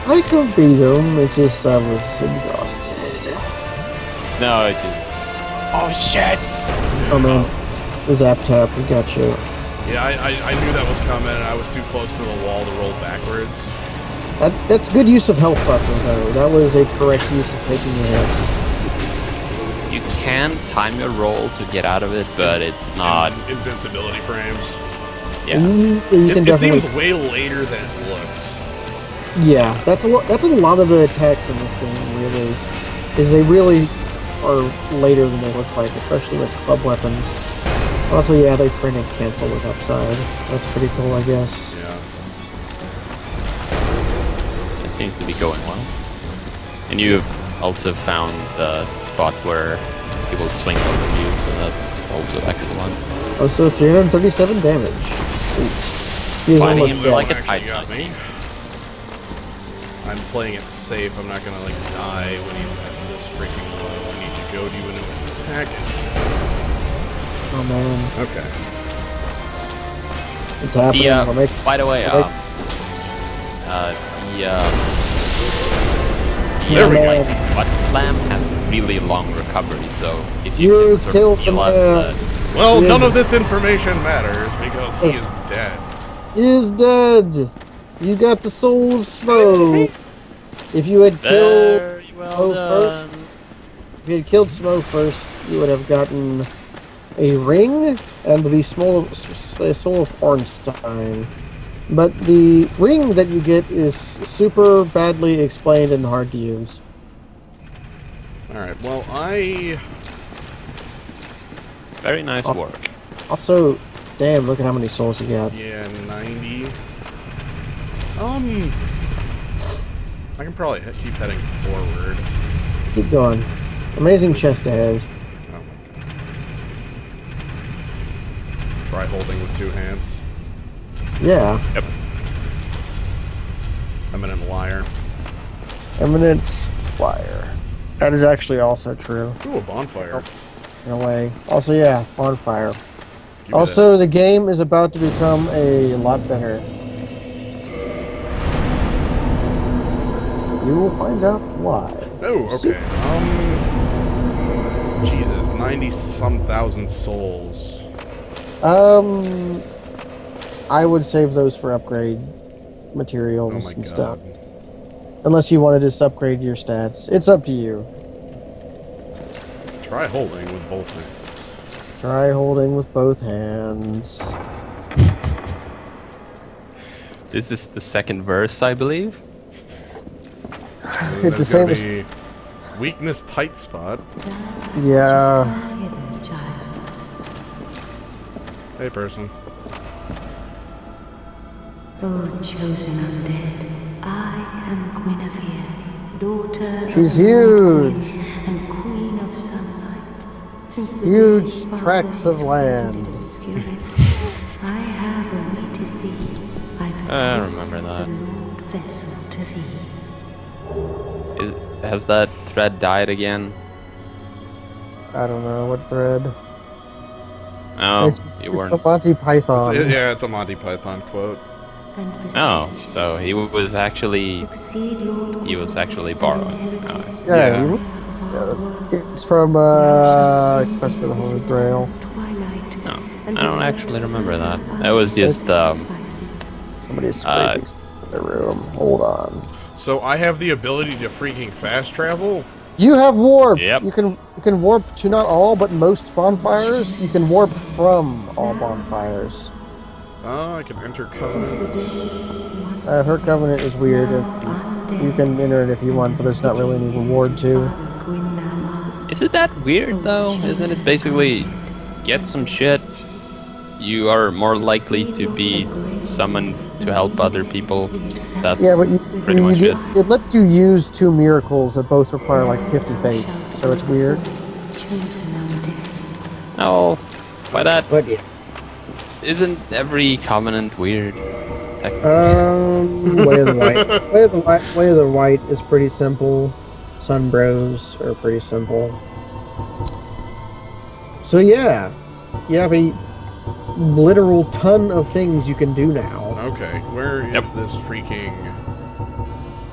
I could beat him. It's just I was exhausted. No, it just. Oh shit! Oh man, the zap tap. We got you. Yeah, I knew that was coming, and I was too close to the wall to roll backwards. That's good use of health button though. That was a correct use of taking the hit. You can time your roll to get out of it, but it's not. Invincibility frames. Yeah. You can It definitely. seems way later than it looks. Yeah, that's a lot of the attacks in this game. Really, is they really are later than they look like, especially with club weapons. Also, yeah, they print and cancel with upside. That's pretty cool, I guess. Yeah. It seems to be going well. And you've also found the spot where people swing over you, so that's also excellent. Also, 337 damage. Sweet. He's Fighting almost him dead. like a Actually titan. got me. I'm playing it safe. I'm not gonna like die when he's at this freaking low. I need to go to you in a package. Oh man, Okay. it's happening. I'll make- By the way, I'll There we go. man. butt slam has really long recovery, so if you You can sort killed of feel the out man. Well, He none is- of this information matters because he is dead. Is dead. You got the soul of Smo. If you had killed very well Smo done. first, if you had killed Smo first, you would have gotten a ring and the soul of Ornstein. But the ring that you get is super badly explained and hard to use. Alright, well, Very nice work. Also, damn, look at how many souls you got. Yeah, 90. I can probably keep heading forward. Keep going. Amazing chest ahead. Oh. Try holding with 2 hands. Yeah. Yep. Eminent liar. Eminence Flyer. That is actually also true, Ooh, a bonfire. in a way. Also, yeah, bonfire. Give me Also, the game is about to become a lot better. You will find out why. that. Oh, okay. Jesus, 90-some thousand souls. I would save those for upgrade Oh materials my and god. stuff. Unless you want to just upgrade your stats. It's up to you. Try holding with both hands. Try holding with both hands. This is the second verse, I believe. It's the There's same gonna as... be weakness tight spot. Yeah. Hey, person. O chosen undead, I am Guinevere, daughter She's of Lord huge. Gwyn and queen of sunlight. Since the Huge day father tracts of executed land. Obscurus, I have awaited thee. I remember that. The Lord vessel to thee. Has that thread died again? I don't know what thread. Oh, It's you the weren't. Monty Python. Yeah, it's a Monty Python quote. And Oh, besiege so he was actually Succeed, Lord he was Gwyn, actually and borrowing. inherit Oh, I see. Yeah, Yeah. it's from Quest for the Holy Grail. No, I don't actually remember that. That was just Somebody's scraping in the room. Hold on. So I have the ability to freaking fast travel? You have warp. Yep. You can warp to not all, but most bonfires. You can warp from all bonfires. Oh, I can enter covenant. Her covenant is weird. You can enter it if you want, but there's not really any reward to. Is it that weird though? Isn't it basically get some shit? You are more likely to be summoned to help other people. That's Yeah, but pretty much it. it lets you use 2 miracles that both require like 50 faith, so it's weird. No, by that, But yeah. isn't every covenant weird? Technically. Way of the White. Way of the White is pretty simple. Sunbros are pretty simple. So yeah, you have a literal ton of things you can do now. Okay, where is Yep. this freaking...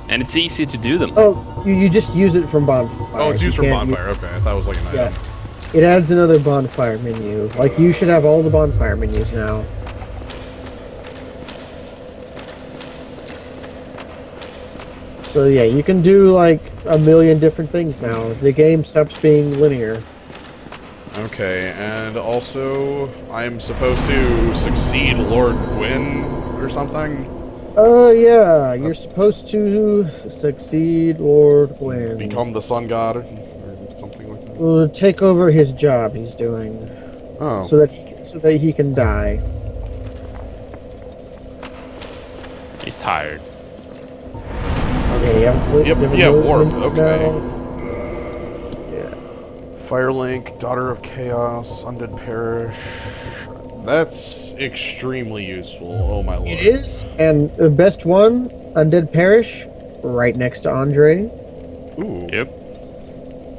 And it's easy to do them. Oh, you just use it from bonfire. Oh, it's used for You can't bonfire. Okay, I thought it was like an Yeah. item. It adds another bonfire menu. Like, you should have all the bonfire menus now. So yeah, you can do like a million different things now. The game stops being linear. Okay, and also, I'm supposed to succeed Lord Gwyn or something? Yeah, you're supposed to succeed Lord Gwyn. Become the sun god or something like that? Take over his job he's doing, Oh. so that he can die. He's tired. Okay, Yep, warp, okay. Yeah. Firelink, Daughter of Chaos, Undead Parish. That's extremely useful, oh my lord. It is, and the best one, Undead Parish, right next to Andre. Ooh. Yep.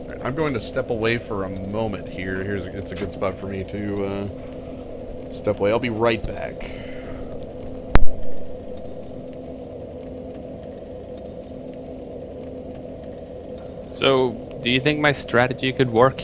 Alright, I'm going to step away for a moment here. It's a good spot for me to step away. I'll be right back. So, do you think my strategy could work?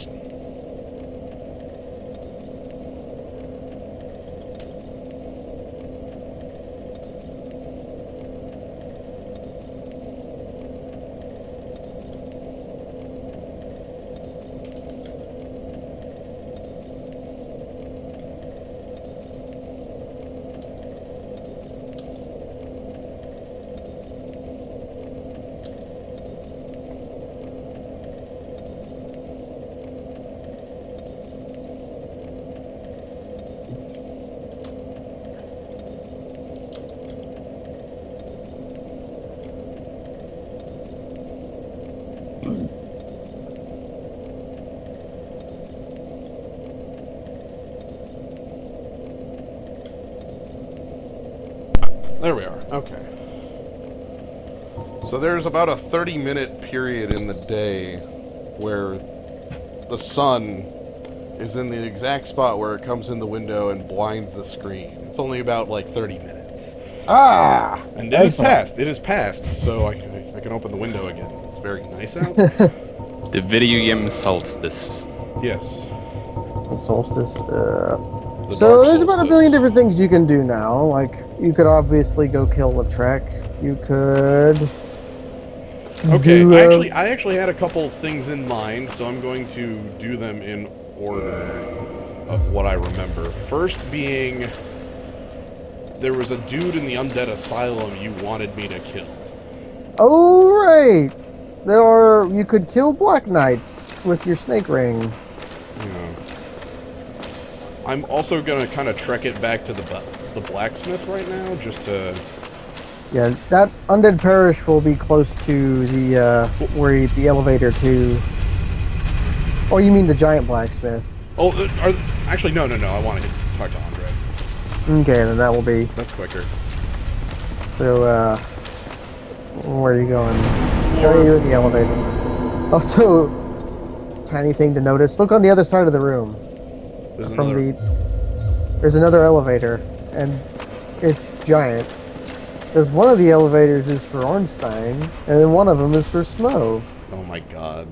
There we are. Okay. So there's about a 30-minute period in the day where the sun is in the exact spot where it comes in the window and blinds the screen. It's only about like 30 minutes. Ah! And it is past. It is past, so I can open the window again. It's very nice out. The video game solstice. Yes. The solstice. The So dark there's about a solstice. billion different things you can do now. Like, you could obviously go kill Lautrec. You could. Okay, do, I actually had a couple things in mind, so I'm going to do them in order of what I remember. First being there was a dude in the undead asylum you wanted me to kill. Oh, right. You could kill Black Knights with your snake ring. Yeah. I'm also gonna kind of trek it back to the blacksmith right now, just to. Yeah, that undead parish will be close to the the elevator to. Oh, you mean the giant blacksmith? Oh, actually, no. I want to talk to Andre. Okay, then that will be. That's quicker. So, where are you going? Oh, you're in the elevator. Also, tiny thing to notice. Look on the other side of the room. There's another elevator, and it's giant. Because one of the elevators is for Ornstein, and then one of them is for Smo. Oh my god.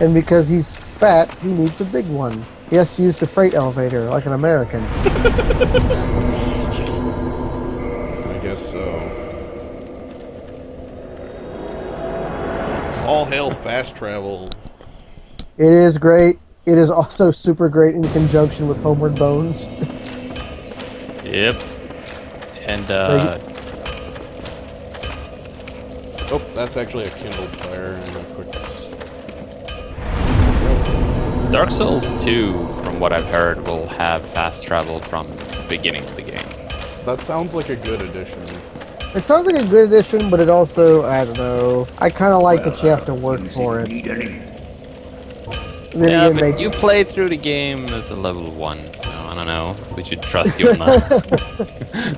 And because he's fat, he needs a big one. He has to use the freight elevator like an American. I guess so. All hail fast travel. It is great. It is also super great in conjunction with Homeward Bones. Yep. And Oh, that's actually a kindled fire and a quick. Dark Souls 2, from what I've heard, will have fast travel from the beginning of the game. That sounds like a good addition. It sounds like a good addition, but it also, I don't know. I kind of like that you have to work for it. Then Yeah, again, but you play through the game as a level 1, so I don't know. We should trust you on that.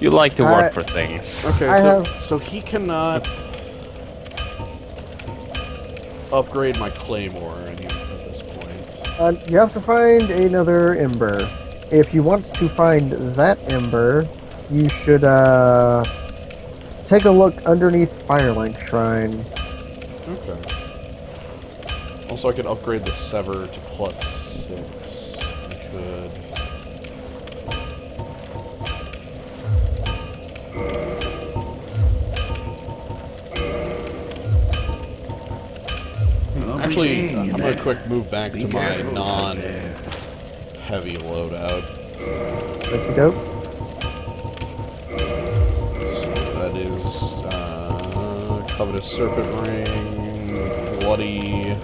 You like to work for things. Okay, so he cannot upgrade my claymore at this point. You have to find another ember. If you want to find that ember, you should take a look underneath Firelink Shrine. Okay. Also, I could upgrade the Sever to +6. I could. Actually, I'm gonna quick move back to my non-heavy loadout. There you go. So that is Covetous Serpent Ring, Bloody.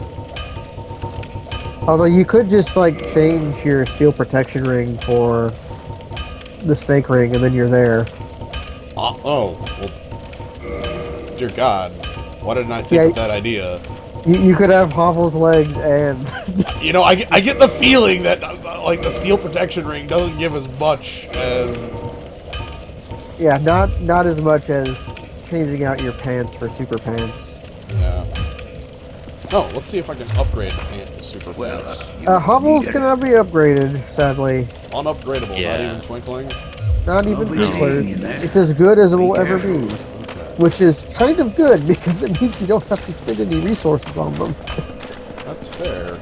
Although you could just like change your steel protection ring for the snake ring, and then you're there. Oh, well, dear God, why didn't I think of that idea? You could have Hovel's legs and. You know, I get the feeling that like the steel protection ring doesn't give as much as. Yeah, not as much as changing out your pants for super pants. Yeah. No, let's see if I can upgrade pants to super pants. Hovel's cannot be upgraded, sadly. Unupgradable, Yeah. not even twinkling. Not even Twinkler. It's as good as it will ever be. Which is kind of good, because it means you don't have to spend any resources on them. That's fair.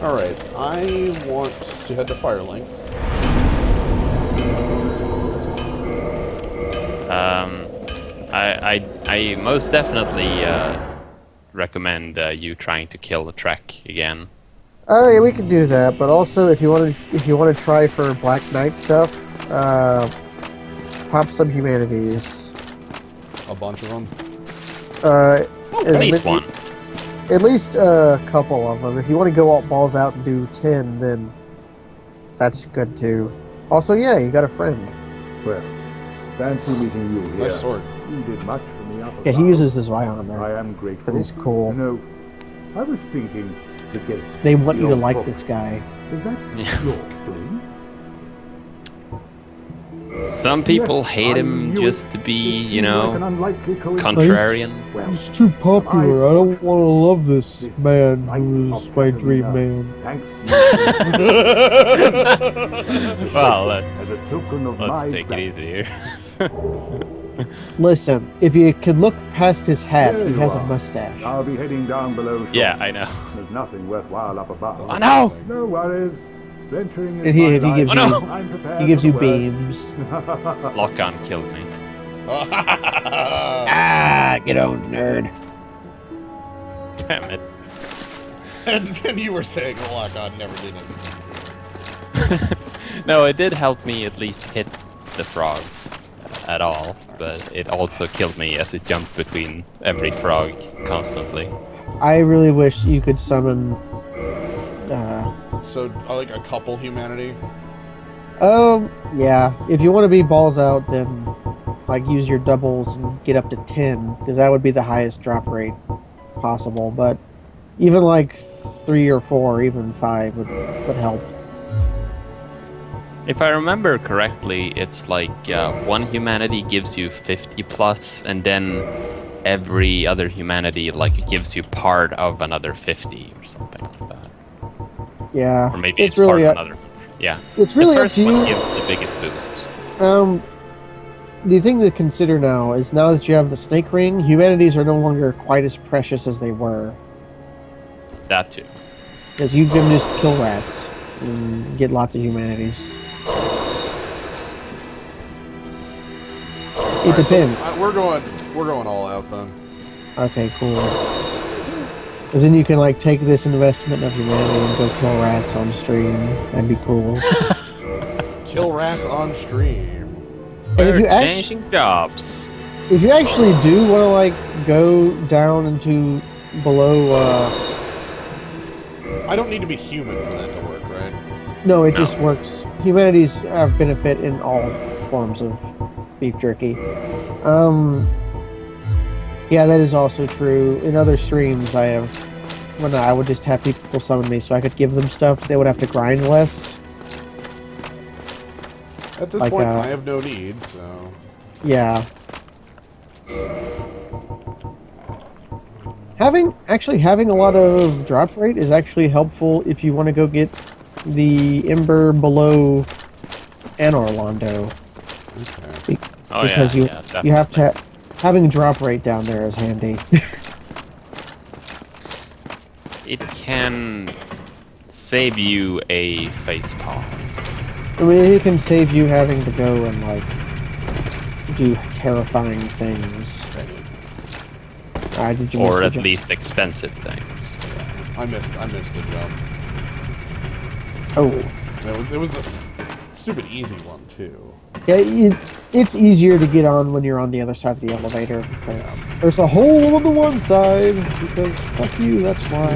Alright, I want to head to Firelink. I most definitely recommend you trying to kill the track again. Oh yeah, we could do that. But also, if you want to try for Black Knight stuff, pop some humanities. A bunch of them. At least one. At least a couple of them. If you want to go all balls out and do 10, then that's good too. Also, yeah, you got a friend. Well, fancy meeting you here. Nice sword. You did much for me up Yeah, he above. uses the Zion there. I am grateful. Because he's cool. You know, I was thinking to get... They want you to your like book. this guy. Is that Yeah. your doing? Some people Yes, hate I him knew just it. to be, It you seemed like an know, unlikely coincidence. contrarian. Well, He's too popular. I don't want to love this man right who is off my the dream top. man. Thanks. Well, As a token of let's my take it gratitude. easy here. Listen, if you could look past his hat, There he you has a are. mustache. I'll be heading down below. shortly. Yeah, I know. There's nothing worthwhile up above. I know. No worries. Venturing is And he my gives life. you- I'm prepared He gives for you the beams. worst. Lock-on killed me. Ah, get on, nerd. Damn it. And you were saying a lock on never did anything. No, it did help me at least hit the frogs at all, but it also killed me as it jumped between every frog constantly. I really wish you could summon. So, like a couple humanity. Yeah. If you want to be balls out, then like use your doubles and get up to 10, because that would be the highest drop rate possible. But even like 3 or 4, even 5 would help. If I remember correctly, it's like one humanity gives you 50 plus, and then every other humanity like gives you part of another 50 or something like that. Yeah. Or maybe it's part of another. Yeah. It's really the up first to one you. gives the biggest boost. The thing to consider now is now that you have the snake ring, humanities are no longer quite as precious as they were. That too. Because you can just kill rats and get lots of humanities. It depends. We're going all out then. Okay, cool. Because then you can like take this investment of humanity and go kill rats on stream. That'd be cool. Kill rats on stream. And if We're you changing jobs. if you actually do want to like go down into below, I don't need to be human for that to work, right? no, it No. just works. Humanities have benefit in all forms of beef jerky. Yeah, that is also true. In other streams, I would just have people summon me so I could give them stuff. So they would have to grind less. At this Like, point, I have no need, so... Yeah. Having a lot of drop rate is actually helpful if you want to go get the Ember below Anor Londo. Okay. Oh Because yeah, you have to having drop rate down there is handy. It can save you a face palm. I mean, it can save you having to go and like do terrifying things. Did you miss Or the at jump? least expensive things. I missed the jump. Oh, It was the stupid easy one, too. yeah. It's easier to get on when you're on the other side of the elevator because there's a hole on the one side. Because fuck you, that's why.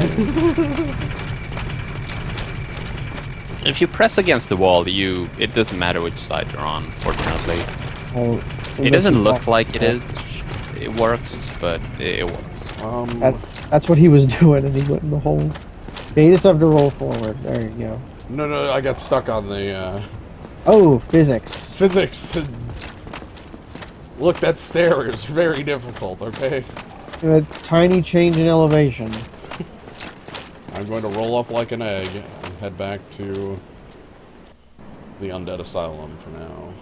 If you press against the wall, it doesn't matter which side you're on, fortunately. Oh, It doesn't look like it works, but it works. That's what he was doing, and he went in the hole. Yeah, you just have to roll forward. There you go. No, I got stuck on the, Oh, physics. physics. Look, that stair is very difficult, okay? A tiny change in elevation. I'm going to roll up like an egg and head back to the Undead Asylum for now.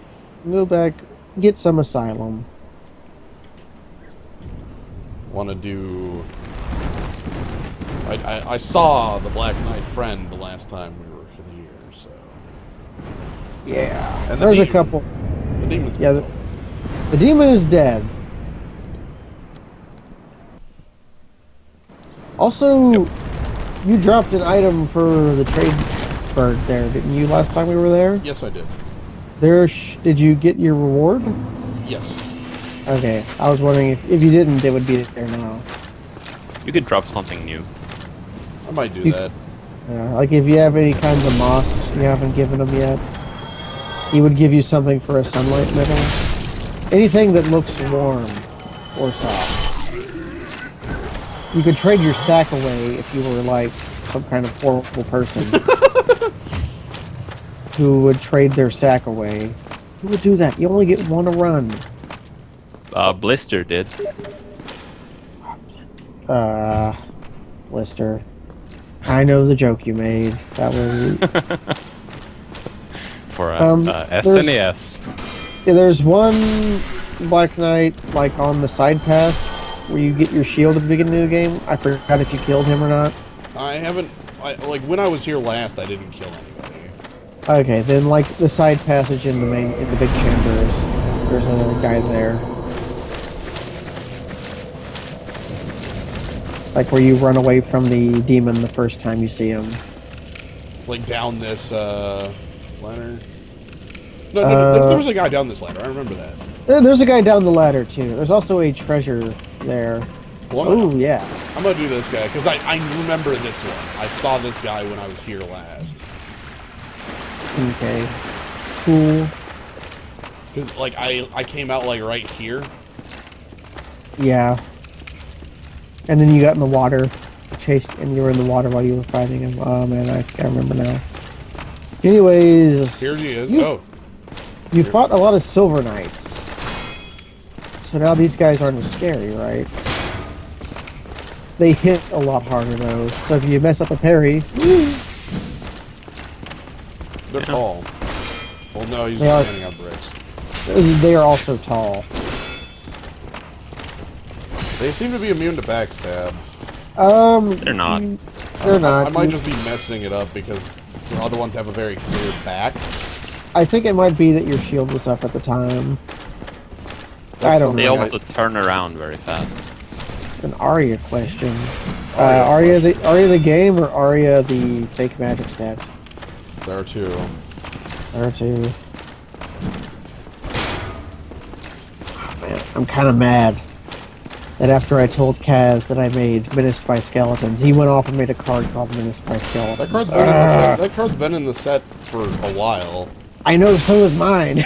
Go back, get some asylum. Want to do... I saw the Black Knight friend the last time we were here, so... Yeah. And There's a couple. The demon's Yeah, the demon is dead. Also, you dropped an item for the trade bird there, didn't you, last time we were there? Yes, I did. Did you get your reward? Yes. Okay, I was wondering if you didn't, it would be there now. You could drop something new. I might do You- that. Like if you have any kinds of moss you haven't given him yet, he would give you something for a sunlight metal. Anything that looks warm or soft. You could trade your sack away if you were like some kind of horrible person who would trade their sack away. Who would do that? You only get one a run. Blister did. Lister. I know the joke you made. That was... For there's- SNES. Yeah, there's one Black Knight, like, on the side path where you get your shield at the beginning of the game. I forgot if you killed him or not. I haven't... like, when I was here last, I didn't kill anybody. Okay, then, like, the side passage in the big chambers, there's another guy there. Like, where you run away from the demon the first time you see him. Like, down this, Ladder. No, there was a guy down this ladder. I remember that. There's a guy down the ladder too. There's also a treasure there. Well, Oh yeah. I'm gonna do this guy because I remember this one. I saw this guy when I was here last. Okay. Cool. Cause like I came out like right here. Yeah. And then you got in the water, chased, and you were in the water while you were fighting him. Oh man, I can't remember now. Anyways, Here he is. You fought a lot of Silver Knights, so now these guys aren't as scary, right? They hit a lot harder though, so if you mess up a parry, They're tall. Well, no, he's They just are- standing on bricks. they are also tall. They seem to be immune to backstab. They're not. They're not. I might just be messing it up because the other ones have a very clear back. I think it might be that your shield was up at the time. I don't They know. also turn around very fast. It's an Arya question. Arya the game or Arya the fake magic set? There are two. There are two. Man, I'm kind of mad that after I told Kaz that I made Menaced by Skeletons, he went off and made a card called Menaced by Skeletons. That card's been in the set for a while. I know, so is mine.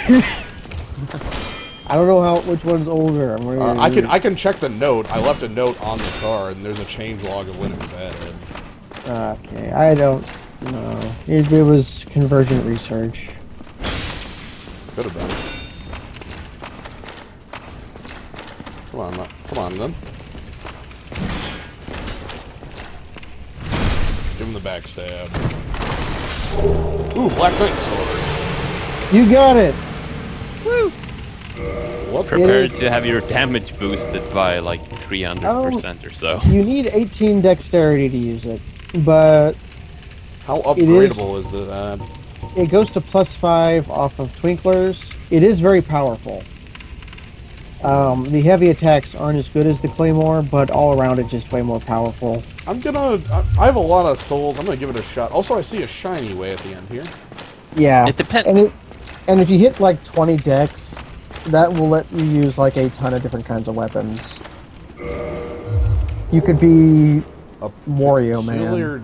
I don't know which one's older. I can check the note. I left a note on the card, and there's a change log of when it was added. Okay, I don't know. It was convergent research. Could have been. Come on then. Give him the backstab. Ooh, Black Knight sword. You got it. What? Prepare is- to have your damage boosted by like 300% or so. You need 18 dexterity to use it, but How It is- upgradable is that? it goes to +5 off of Twinklers. It is very powerful. The heavy attacks aren't as good as the Claymore, but all around it's just way more powerful. I have a lot of souls. I'm gonna give it a shot. Also, I see a shiny way at the end here. Yeah. It depends. And if you hit like 20 dex, that will let you use like a ton of different kinds of weapons. You could be Wario Man. Peculiar-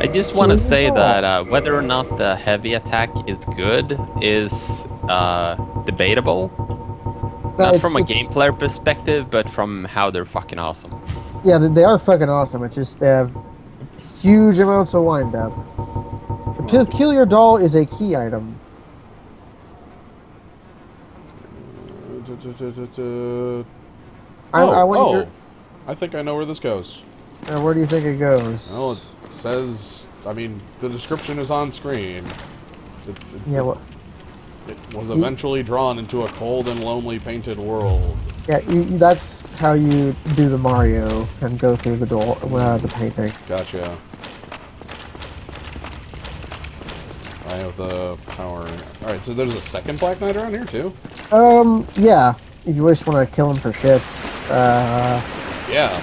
I just want to say that whether or not the heavy attack is good is debatable. Not from a gameplay perspective, but from how they're fucking awesome. Yeah, they are fucking awesome. It's just they have huge amounts of wind-up. The Peculiar Doll is a key item. I think I know where this goes. Where do you think it goes? Well, it says. I mean, the description is on screen. Yeah, well, It was eventually drawn into a cold and lonely painted world. yeah, that's how you do the Mario and go through the door, the painting. Gotcha. I have the power. Alright, so there's a second Black Knight around here, too? Yeah. If you just want to kill him for shits. Yeah.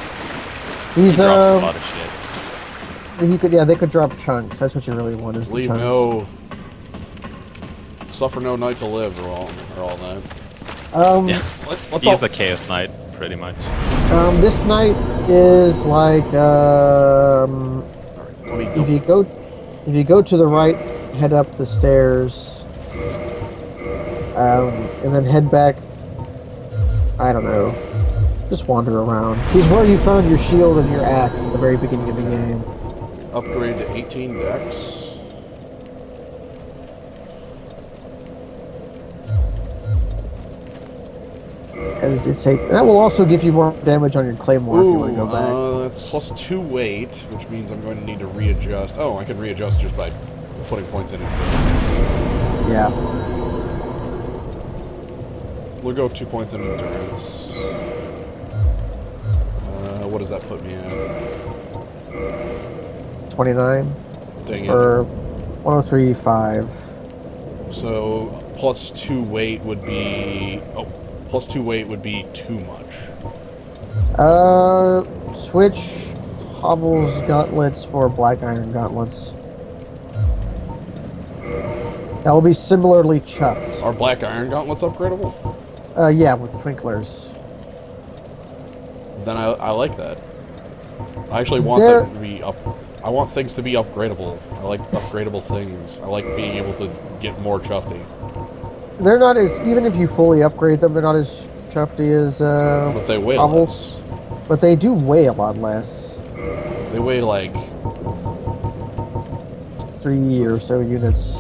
He's, He drops a lot of shit. they could drop chunks. That's what you really want, is the Leave chunks. no. Suffer no night to live, or all that. Yeah, Let's he's all- a Chaos Knight, pretty much. This knight is like, Let me if you go to the right, head up the stairs, and then head back. I don't know. Just wander around. He's where you found your shield and your axe at the very beginning of the game. upgrade to 18 dex. And that will also give you more damage on your claymore if you want to go back. That's plus 2 weight, which means I'm going to need to readjust. Oh, I can readjust just by putting points in it. Yeah. We'll go 2 points in endurance. What does that put me at? 29 Dang it. or 103.5. So plus 2 weight would be. Oh, plus 2 weight would be too much. Switch Hobble's gauntlets for black iron gauntlets. That will be similarly chuffed. Are black iron gauntlets upgradable? Yeah, with twinklers. Then I like that. I actually want They're- them to be up. I want things to be upgradable. I like upgradable things. I like being able to get more chufty. They're not as, even if you fully upgrade them, they're not as chuffy as But they weigh bubbles. less. But they do weigh a lot less. They weigh like 3 or so units.